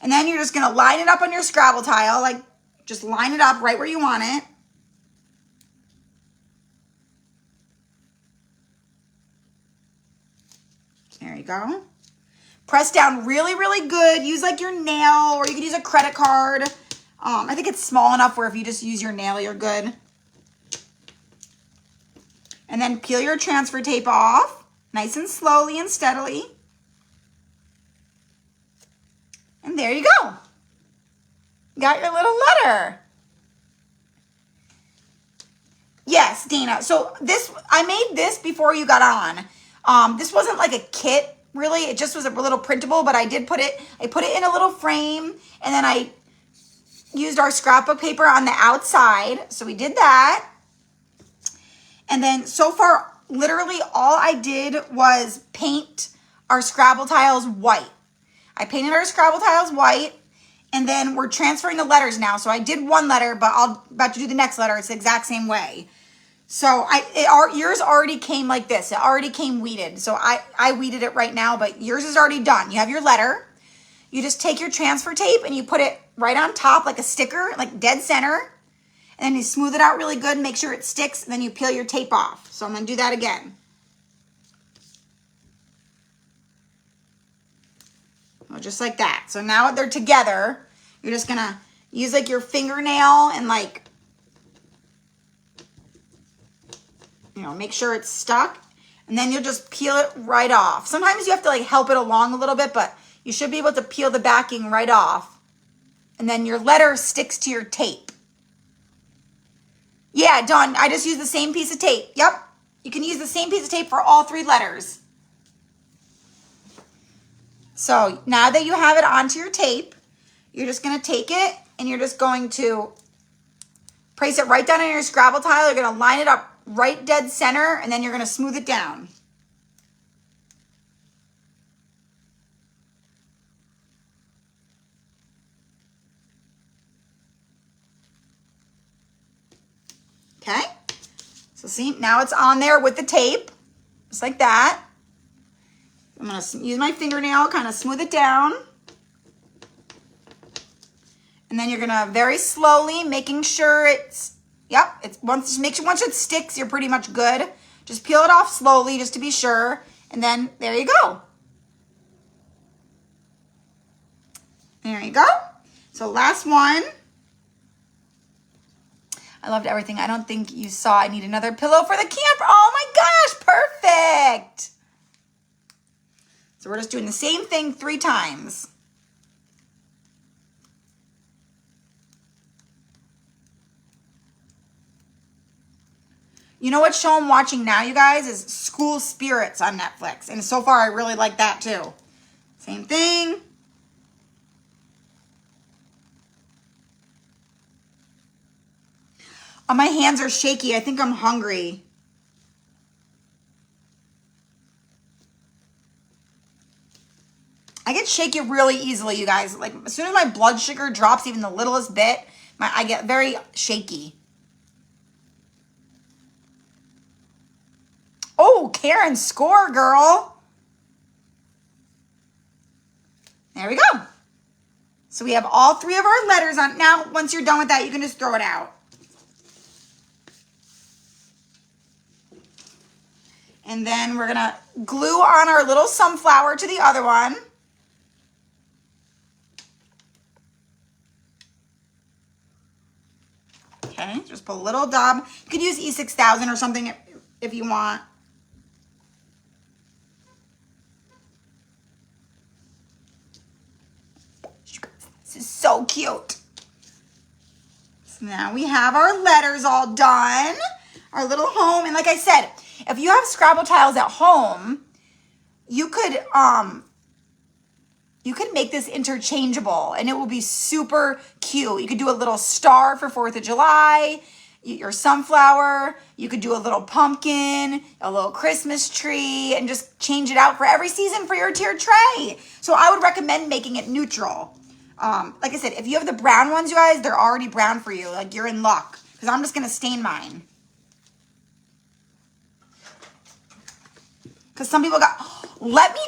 And then you're just going to line it up on your Scrabble tile, like just line it up right where you want it. There you go. Press down really, really good. Use like your nail, or you could use a credit card. I think it's small enough where if you just use your nail, you're good. And then peel your transfer tape off, nice and slowly and steadily. And there you go. Got your little letter. Yes, Dana. So I made this before you got on. This wasn't like a kit, really. It just was a little printable, but I put it in a little frame, and then I used our scrapbook paper on the outside. So we did that. And then so far, literally all I did was paint our Scrabble tiles white. I painted our Scrabble tiles white, and then we're transferring the letters now. So I did one letter, but I'll about to do the next letter. It's the exact same way. So yours already came like this. It already came weeded. So I weeded it right now, but yours is already done. You have your letter. you just take your transfer tape and you put it right on top like a sticker, like dead center. And then you smooth it out really good and make sure it sticks. And then you peel your tape off. So I'm going to do that again. Oh, just like that. So now they're together. You're just going to use like your fingernail and like, you know, make sure it's stuck. And then you'll just peel it right off. Sometimes you have to like help it along a little bit, but you should be able to peel the backing right off. And then your letter sticks to your tape. Yeah, Dawn, I just used the same piece of tape. Yep. You can use the same piece of tape for all 3 letters. So now that you have it onto your tape, you're just going to take it and you're just going to place it right down in your Scrabble tile. You're going to line it up right dead center and then you're going to smooth it down. Okay, so see, now it's on there with the tape, just like that. I'm going to use my fingernail, kind of smooth it down. And then you're going to very slowly, making sure it's, yep, it's once it sticks, you're pretty much good. Just peel it off slowly just to be sure. And then there you go. There you go. So last one. I loved everything. I don't think you saw I need another pillow for the camper. Oh my gosh, perfect. So we're just doing the same thing 3 times. You know what show I'm watching now, you guys, is School Spirits on Netflix. And so far, I really like that too. Same thing. Oh, my hands are shaky. I think I'm hungry. I get shaky really easily, you guys. Like, as soon as my blood sugar drops even the littlest bit, I get very shaky. Oh, Karen, score, girl. There we go. So we have all 3 of our letters on. Now, once you're done with that, you can just throw it out. And then we're going to glue on our little sunflower to the other one. Okay, just put a little dab. You could use E6000 or something if you want. This is so cute. So now we have our letters all done. Our little home. And like I said, if you have Scrabble tiles at home, you could make this interchangeable and it will be super cute. You could do a little star for 4th of July, your sunflower. You could do a little pumpkin, a little Christmas tree, and just change it out for every season for your tiered tray. So I would recommend making it neutral. Like I said, if you have the brown ones, you guys, they're already brown for you. Like, you're in luck because I'm just going to stain mine. Because some people got, let me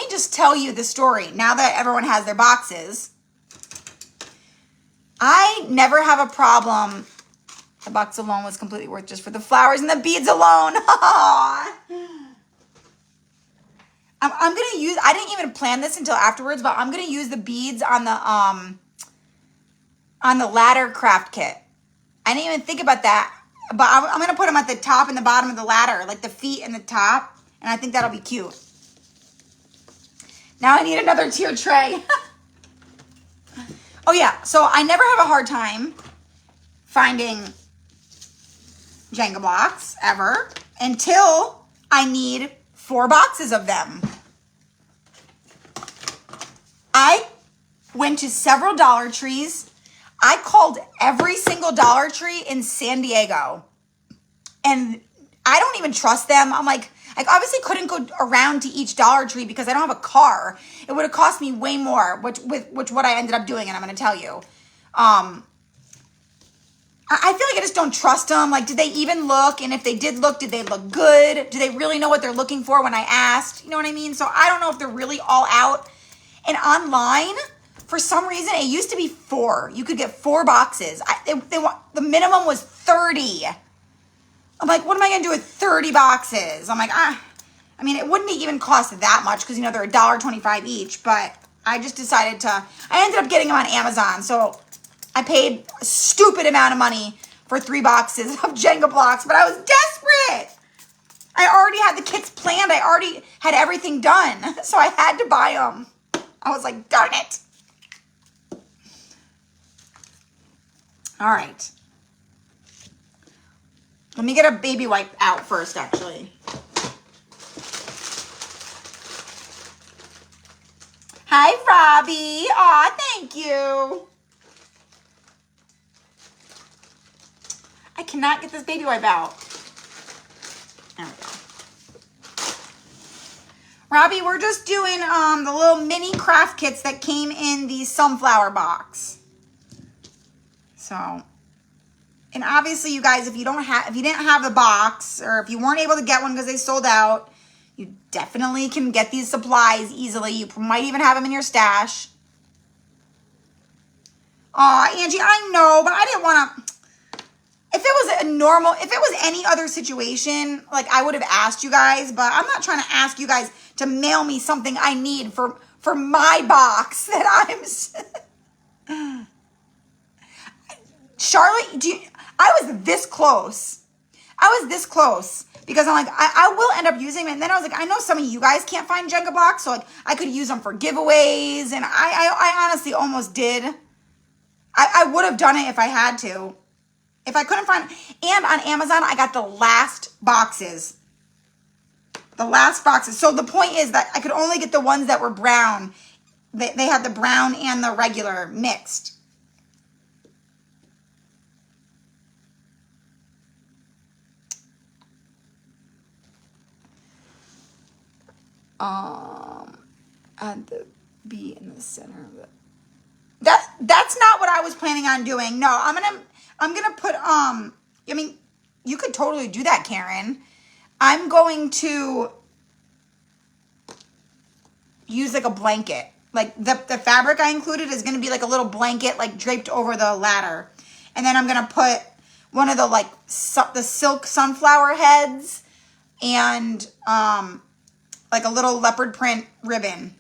just tell you the story now that everyone has their boxes. I never have a problem. The box alone was completely worth just for the flowers and the beads alone. I'm going to use, I didn't even plan this until afterwards, but I'm going to use the beads on the ladder craft kit. I didn't even think about that. But I'm going to put them at the top and the bottom of the ladder, like the feet and the top. And I think that'll be cute. Now I need another tier tray. Oh, yeah. So I never have a hard time finding Jenga blocks, ever, until I need 4 boxes of them. I went to several Dollar Trees. I called every single Dollar Tree in San Diego. And I don't even trust them. I'm like, I obviously couldn't go around to each Dollar Tree because I don't have a car. It would have cost me way more, which what I ended up doing, and I'm going to tell you. I feel like I just don't trust them. Like, did they even look? And if they did look, did they look good? Do they really know what they're looking for when I asked? You know what I mean? So I don't know if they're really all out. And online, for some reason, it used to be 4. You could get 4 boxes. The minimum was 30. I'm like, what am I going to do with 30 boxes? I'm like, I mean, it wouldn't even cost that much because, you know, they're $1.25 each. But I just decided I ended up getting them on Amazon. So I paid a stupid amount of money for 3 boxes of Jenga blocks. But I was desperate. I already had the kits planned. I already had everything done. So I had to buy them. I was like, darn it. All right. Let me get a baby wipe out first, actually. Hi, Robbie. Aw, thank you. I cannot get this baby wipe out. There we go. Robbie, we're just doing the little mini craft kits that came in the sunflower box. So, and obviously, you guys, if you didn't have the box, or if you weren't able to get one because they sold out, you definitely can get these supplies easily. You might even have them in your stash. Aw, Angie, I know, but I didn't want to. If it was any other situation, like I would have asked you guys, but I'm not trying to ask you guys to mail me something I need for my box that I'm. Charlotte, I was this close. Because I'm like, I will end up using them. And then I was like, I know some of you guys can't find Jenga blocks, so like I could use them for giveaways. And I honestly almost did. I would have done it if I had to. If I couldn't find, and on Amazon, I got the last boxes. So the point is that I could only get the ones that were brown. They had the brown and the regular mixed. And the B in the center of it. That's not what I was planning on doing. No, I'm gonna put I mean, you could totally do that, Karen. I'm going to use like a blanket. Like the fabric I included is gonna be like a little blanket like draped over the ladder. And then I'm gonna put one of the like the silk sunflower heads and like a little leopard print ribbon.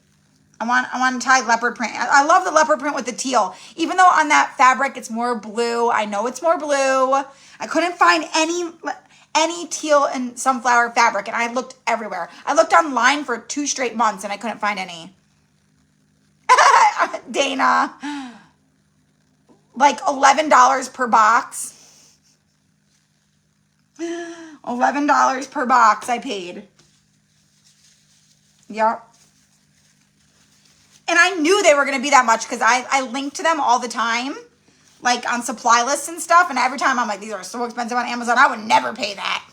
I want to tie leopard print. I love the leopard print with the teal. Even though on that fabric it's more blue. I know it's more blue. I couldn't find any teal and sunflower fabric, and I looked everywhere. I looked online for 2 straight months, and I couldn't find any. Dana. Like $11 per box. $11 per box I paid. Yep. And I knew they were going to be that much because I linked to them all the time, like on supply lists and stuff. And every time I'm like, these are so expensive on Amazon. I would never pay that.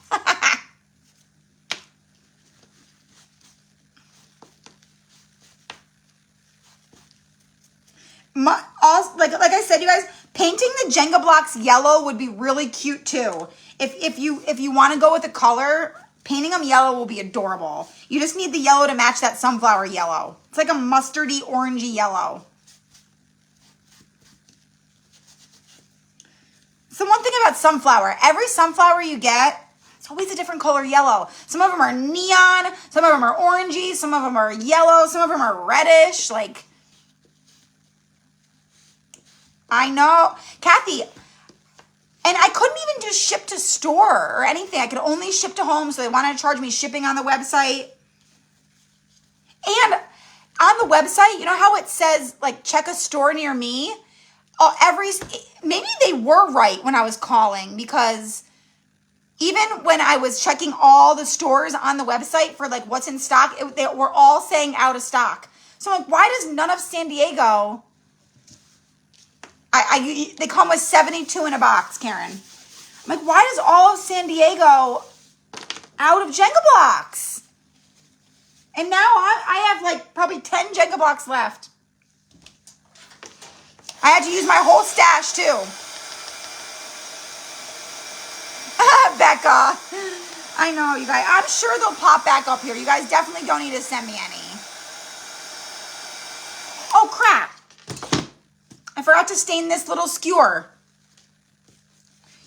Like I said, you guys, painting the Jenga blocks yellow would be really cute too. If you want to go with a color, painting them yellow will be adorable. You just need the yellow to match that sunflower yellow. It's like a mustardy, orangey yellow. So one thing about sunflower, every sunflower you get, it's always a different color yellow. Some of them are neon, some of them are orangey, some of them are yellow, some of them are reddish. Like, I know. Kathy, and I couldn't even do ship to store or anything. I could only ship to home, so they wanted to charge me shipping on the website. And on the website, you know how it says, like, check a store near me? Maybe they were right when I was calling, because even when I was checking all the stores on the website for, like, what's in stock, they were all saying out of stock. So I'm like, why does none of San Diego... they come with 72 in a box, Karen. I'm like, why does all of San Diego out of Jenga blocks? And now I have like probably 10 Jenga blocks left. I had to use my whole stash too. Becca. I know, you guys. I'm sure they'll pop back up here. You guys definitely don't need to send me any. forgot to stain this little skewer.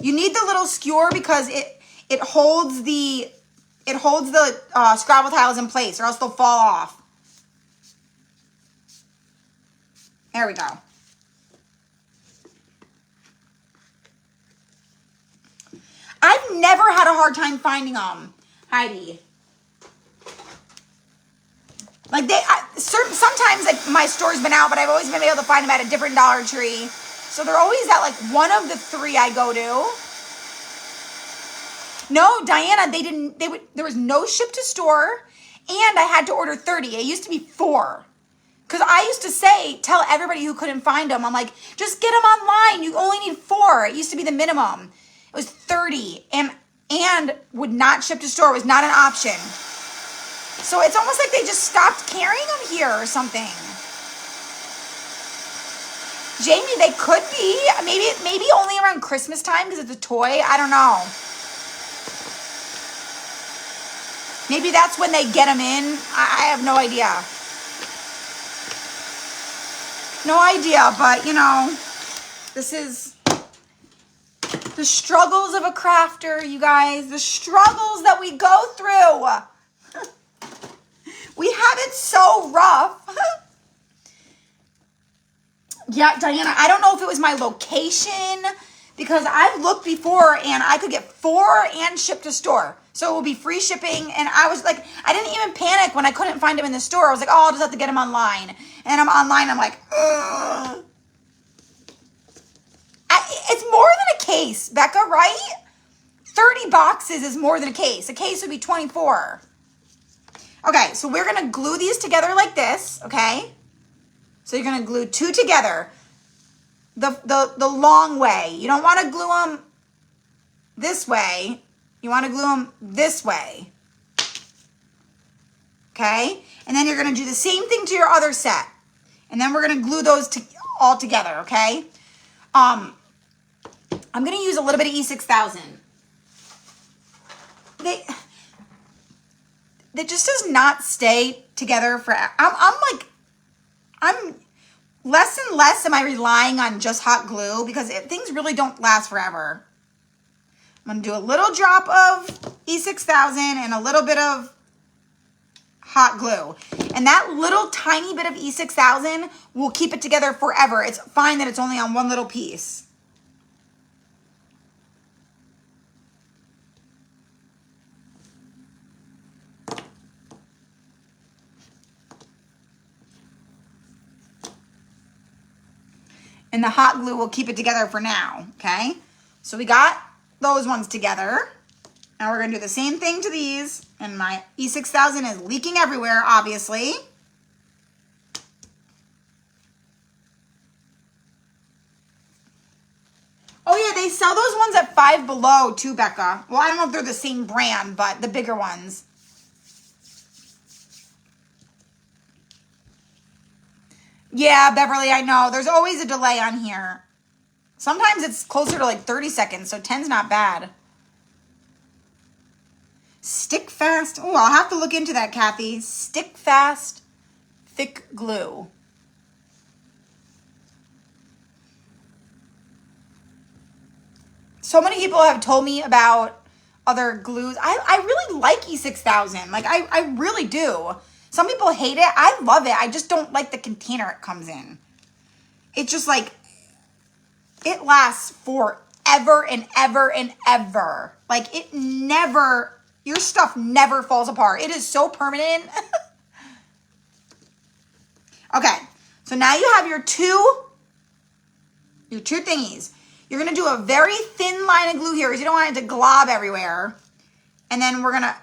You need the little skewer because it holds the Scrabble tiles in place, or else they'll fall off. There we go. I've never had a hard time finding them, Heidi. Like sometimes like my store's been out, but I've always been able to find them at a different Dollar Tree. So they're always at like one of the 3 I go to. No, Diana, there was no ship to store, and I had to order 30. It used to be 4. Because I used to tell everybody who couldn't find them, I'm like, just get them online. You only need 4. It used to be the minimum. It was 30 and would not ship to store. It was not an option. So it's almost like they just stopped carrying them here or something. Jamie, they could be. Maybe only around Christmas time because it's a toy. I don't know. Maybe that's when they get them in. I have no idea. No idea, but you know, this is the struggles of a crafter, you guys. The struggles that we go through. We have it so rough. Yeah, Diana, I don't know if it was my location, because I've looked before and I could get 4 and ship to store. So it will be free shipping. And I was like, I didn't even panic when I couldn't find them in the store. I was like, oh, I'll just have to get them online. And I'm online. I'm like, ugh. It's more than a case, Becca, right? 30 boxes is more than a case. A case would be 24. Okay, so we're going to glue these together like this, okay? So you're going to glue 2 together the long way. You don't want to glue them this way. You want to glue them this way. Okay? And then you're going to do the same thing to your other set. And then we're going to glue those all together, okay? I'm going to use a little bit of E6000. That just does not stay together forever. I'm less and less am I relying on just hot glue, because things really don't last forever. I'm going to do a little drop of E6000 and a little bit of hot glue. And that little tiny bit of E6000 will keep it together forever. It's fine that it's only on one little piece. And the hot glue will keep it together for now, okay? So we got those ones together. Now we're gonna do the same thing to these. And my E6000 is leaking everywhere, obviously. Oh yeah, they sell those ones at Five Below too, Becca. Well, I don't know if they're the same brand, but the bigger ones. Yeah, Beverly, I know. There's always a delay on here. Sometimes it's closer to like 30 seconds, so 10's not bad. Stick fast. Oh, I'll have to look into that, Kathy. Stick fast, thick glue. So many people have told me about other glues. I really like E6000. Like, I really do. Some people hate it. I love it. I just don't like the container it comes in. It's just like, it lasts forever and ever and ever. Like, it never, your stuff never falls apart. It is so permanent. Okay, so now you have your two thingies. You're going to do a very thin line of glue here because you don't want it to glob everywhere. And then we're going to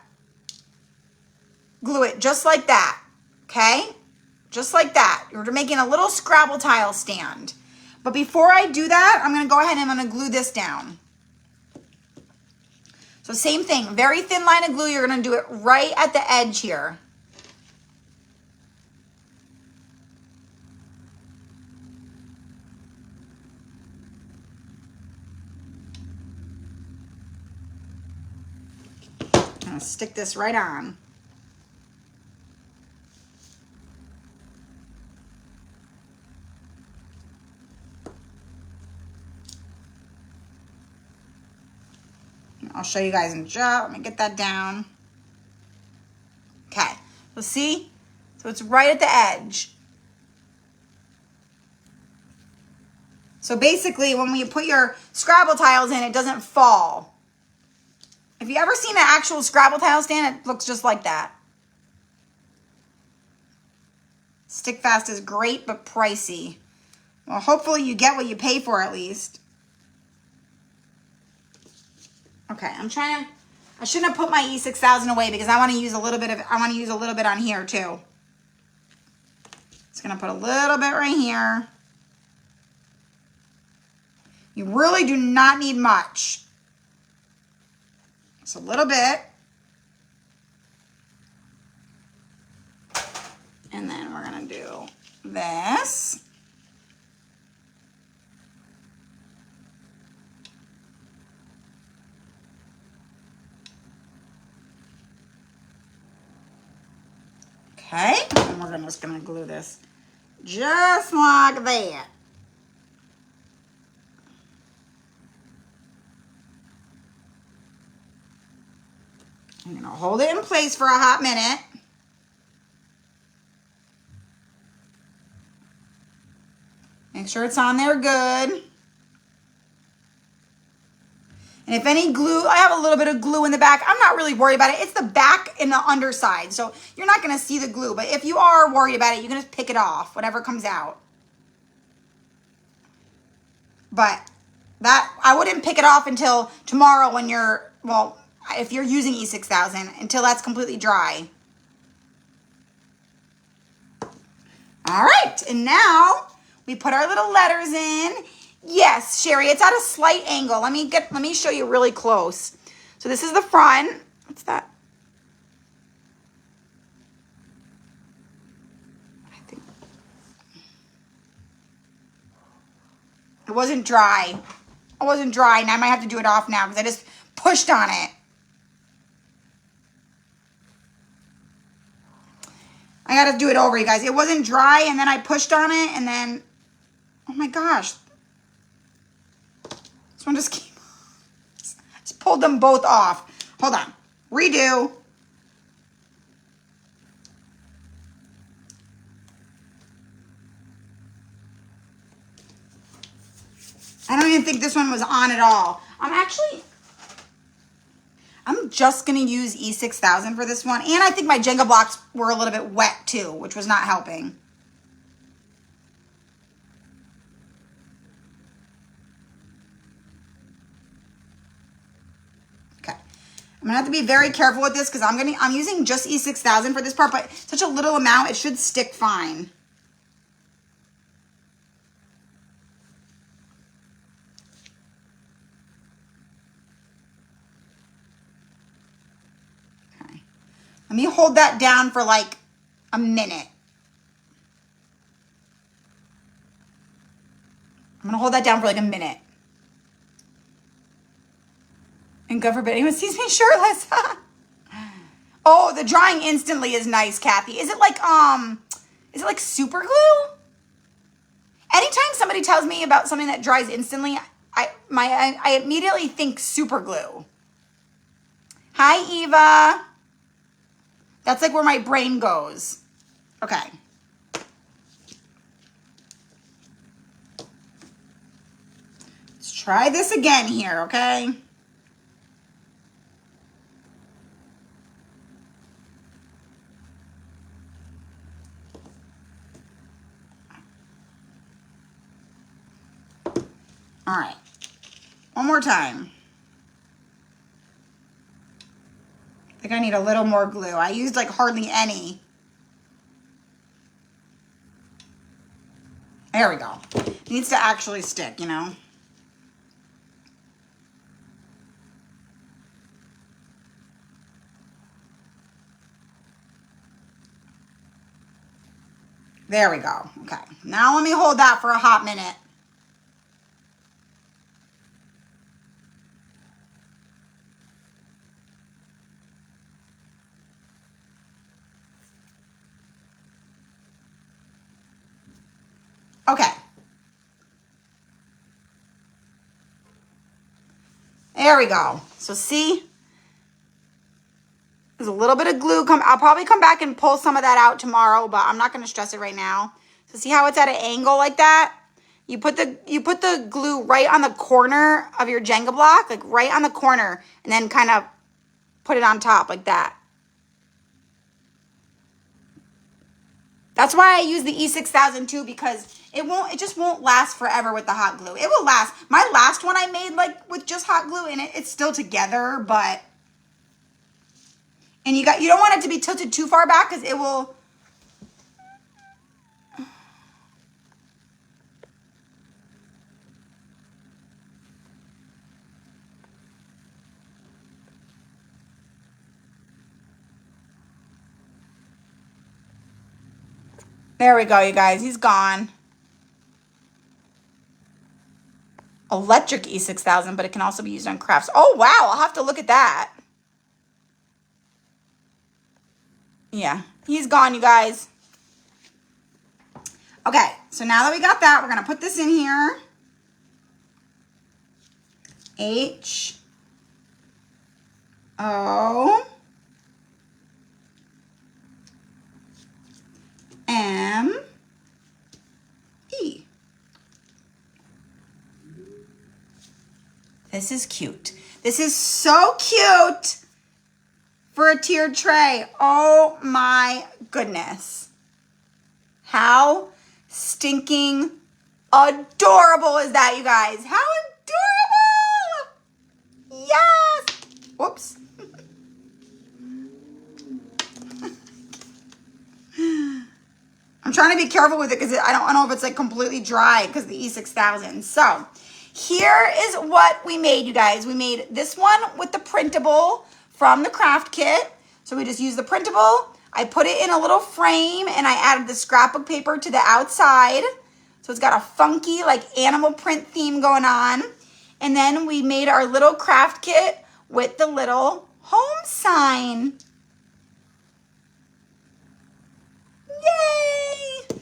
glue it just like that, okay? Just like that. You're making a little Scrabble tile stand. But before I do that, I'm going to go ahead and I'm going to glue this down. So same thing, very thin line of glue. You're going to do it right at the edge here. I'm going to stick this right on. I'll show you guys in just, let me get that down. Okay, so see? So it's right at the edge. So basically, when you put your Scrabble tiles in, it doesn't fall. If you ever seen an actual Scrabble tile stand, it looks just like that. Stick fast is great, but pricey. Well, hopefully you get what you pay for at least. Okay, I shouldn't have put my E6000 away because I want to use a little bit on here too. Just gonna put a little bit right here. You really do not need much. Just a little bit. And then we're gonna do this. Okay, and we're just gonna glue this just like that. I'm gonna hold it in place for a hot minute. Make sure it's on there good. And if any glue, I have a little bit of glue in the back. I'm not really worried about it. It's the back and the underside. So you're not going to see the glue. But if you are worried about it, you can just pick it off, whatever comes out. But that, I wouldn't pick it off until tomorrow when you're, well, if you're using E6000, until that's completely dry. All right. And now we put our little letters in. Yes, Sherry, it's at a slight angle. Let me show you really close. So this is the front. What's that? I think it wasn't dry. It wasn't dry, and I might have to do it off now because I just pushed on it. I got to do it over, you guys. It wasn't dry, and then I pushed on it, and then, oh my gosh. This one just came, just pulled them both off. Hold on. Redo. I don't even think this one was on at all. I'm just going to use E6000 for this one. And I think my Jenga blocks were a little bit wet too, which was not helping. I'm gonna have to be very careful with this because I'm using just E6000 for this part, but such a little amount, it should stick fine. Okay. Let me hold that down for like a minute. I'm gonna hold that down for like a minute. And God forbid anyone sees me shirtless. Oh, the drying instantly is nice, Kathy. Is it like super glue? Anytime somebody tells me about something that dries instantly, I immediately think super glue. Hi, Eva. That's like where my brain goes. Okay. Let's try this again here, okay? All right, one more time. I think I need a little more glue. I used like hardly any. There we go. It needs to actually stick, you know. There we go. Okay, now let me hold that for a hot minute. Okay. There we go. So see, there's a little bit of glue. I'll probably come back and pull some of that out tomorrow, but I'm not going to stress it right now. So see how it's at an angle like that? You put the glue right on the corner of your Jenga block, like right on the corner, and then kind of put it on top like that. That's why I use the E6000 too, because it just won't last forever with the hot glue. It will last. My last one I made like with just hot glue in it, it's still together, but and you don't want it to be tilted too far back because it will. There we go, you guys. He's gone. Electric E6000, but it can also be used on crafts. Oh, wow. I'll have to look at that. Yeah, he's gone, you guys. Okay, so now that we got that, we're going to put this in here. H O M E. This is cute. This is so cute for a tiered tray. Oh my goodness. How stinking adorable is that, you guys? How adorable! Yes! Whoops. I'm trying to be careful with it because I don't know if it's like completely dry because the E6000. So here is what we made, you guys. We made this one with the printable from the craft kit. So we just used the printable. I put it in a little frame and I added the scrapbook paper to the outside. So it's got a funky like animal print theme going on. And then we made our little craft kit with the little home sign. Yay! And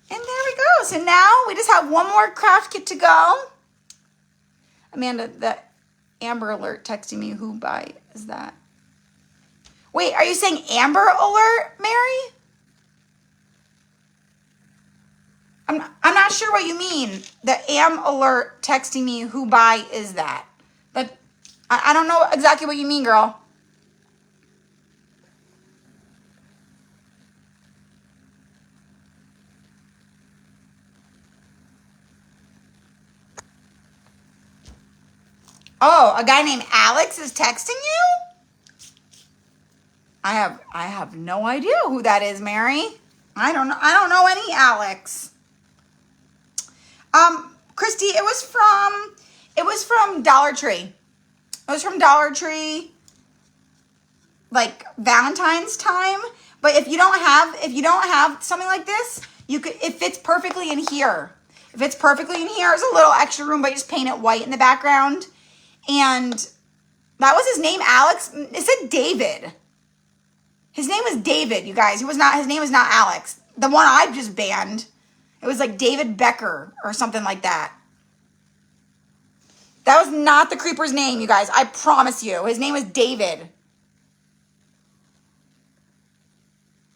there we go. So now we just have one more craft kit to go. Amanda, the Amber Alert texting me. Who by is that? Wait, are you saying Amber Alert, Mary? I'm not sure what you mean. The Am Alert texting me. Who by is that? But I don't know exactly what you mean, girl. Oh, a guy named Alex is texting you? I have no idea who that is, Mary. I don't know any Alex. Christy, it was from Dollar Tree. It was from Dollar Tree, like Valentine's time. But if you don't have something like this, it fits perfectly in here. It fits perfectly in here. There's a little extra room, but you just paint it white in the background. And that was his name, Alex. It said David. His name was David, you guys. His name was not Alex. The one I just banned, it was like David Becker or something like that. That was not the creeper's name, you guys. I promise you. His name was David.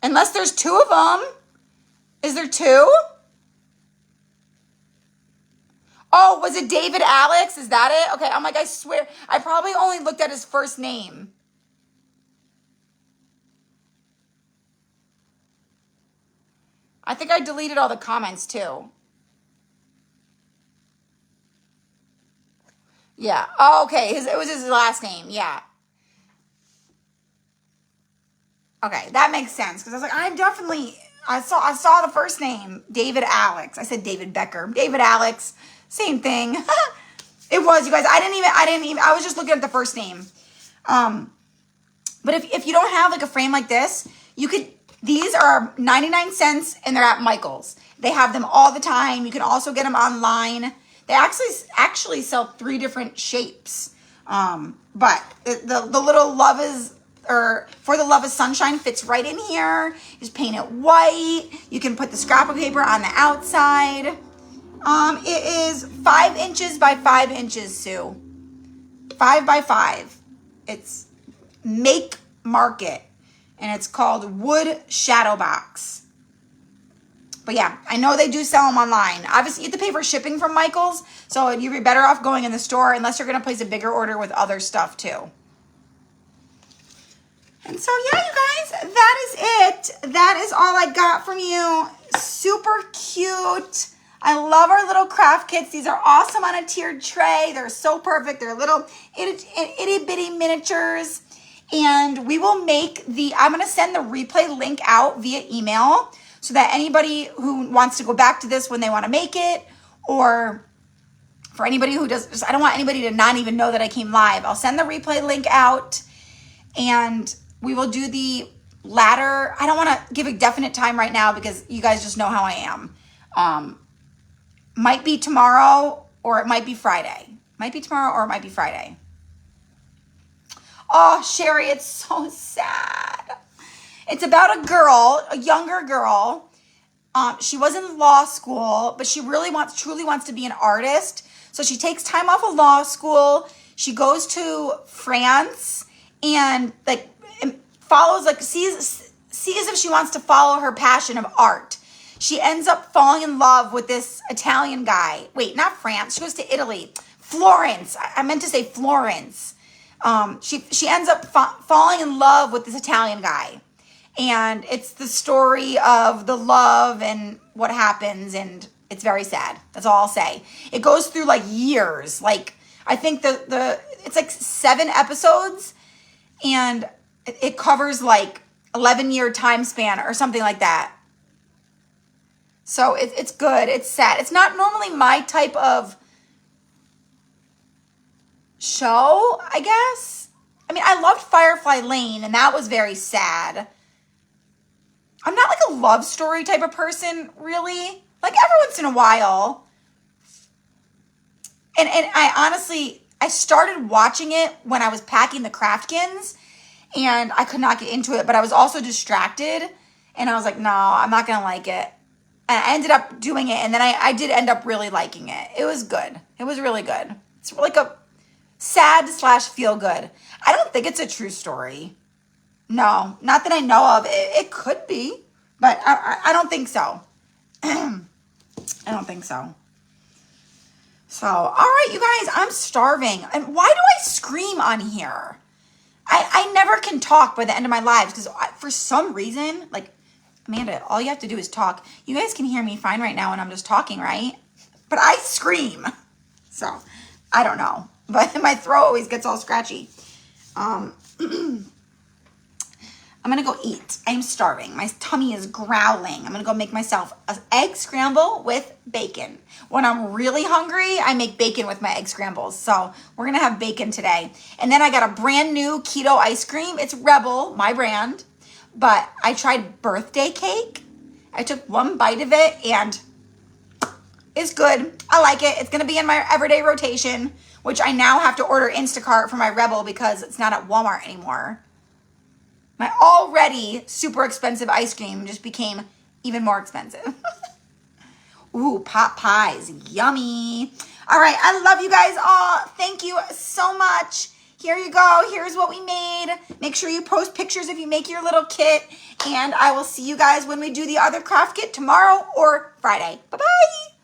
Unless there's two of them. Is there two? Oh, was it David Alex? Is that it? Okay, I'm like, I swear. I probably only looked at his first name. I think I deleted all the comments too. Yeah. Oh, okay. It was his last name. Yeah. Okay, that makes sense. Because I was like, I saw the first name, David Alex. I said David Becker. David Alex. Same thing. It was, you guys. I didn't even, I was just looking at the first name. But if you don't have like a frame like this, these are 99 cents and they're at Michael's. They have them all the time. You can also get them online. They actually sell 3 different shapes. But the little For the Love is Sunshine fits right in here. Just paint it white. You can put the scrapbook paper on the outside. It is 5 inches by 5 inches, Sue. 5x5. It's Make Market, and it's called Wood Shadow Box. But yeah, I know they do sell them online. Obviously, you have to pay for shipping from Michael's, so you'd be better off going in the store unless you're going to place a bigger order with other stuff too. And so yeah, you guys, that is it. That is all I got from you. Super cute. I love our little craft kits. These are awesome on a tiered tray. They're so perfect. They're little itty bitty miniatures. And we will make I'm going to send the replay link out via email so that anybody who wants to go back to this when they want to make it, or for anybody who does, I don't want anybody to not even know that I came live. I'll send the replay link out, and we will do the ladder. I don't want to give a definite time right now because you guys just know how I am. Might be tomorrow or it might be Friday. Might be tomorrow or it might be Friday. Oh, Sherry, it's so sad. It's about a girl, a younger girl. She was in law school, but she truly wants to be an artist. So she takes time off of law school. She goes to France and sees if she wants to follow her passion of art. She ends up falling in love with this Italian guy. Wait, not France. She goes to Italy. Florence. I meant to say Florence. She ends up falling in love with this Italian guy. And it's the story of the love and what happens, and it's very sad. That's all I'll say. It goes through like years. Like, I think it's like 7 episodes, and it covers like 11-year time span or something like that. So it's good. It's sad. It's not normally my type of show, I guess. I mean, I loved Firefly Lane, and that was very sad. I'm not like a love story type of person, really. Like every once in a while. And I honestly, I started watching it when I was packing the Craftkins, and I could not get into it, but I was also distracted, and I was like, no, I'm not going to like it. And I ended up doing it, and then I did end up really liking it. It was good. It was really good. It's like a sad / feel good. I don't think it's a true story. No, not that I know of. It could be, but I don't think so. I don't think so. So, all right, you guys, I'm starving. And why do I scream on here? I never can talk by the end of my lives because for some reason, like, Amanda, all you have to do is talk. You guys can hear me fine right now when I'm just talking, right? But I scream. So, I don't know. But my throat always gets all scratchy. I'm going to go eat. I'm starving. My tummy is growling. I'm going to go make myself an egg scramble with bacon. When I'm really hungry, I make bacon with my egg scrambles. So we're going to have bacon today. And then I got a brand new keto ice cream. It's Rebel, my brand. But I tried birthday cake. I took one bite of it and it's good. I like it. It's going to be in my everyday rotation, which I now have to order Instacart for my Rebel because it's not at Walmart anymore. My already super expensive ice cream just became even more expensive. Ooh, pot pies. Yummy. All right. I love you guys all. Thank you so much. Here you go. Here's what we made. Make sure you post pictures if you make your little kit. And I will see you guys when we do the other craft kit tomorrow or Friday. Bye-bye.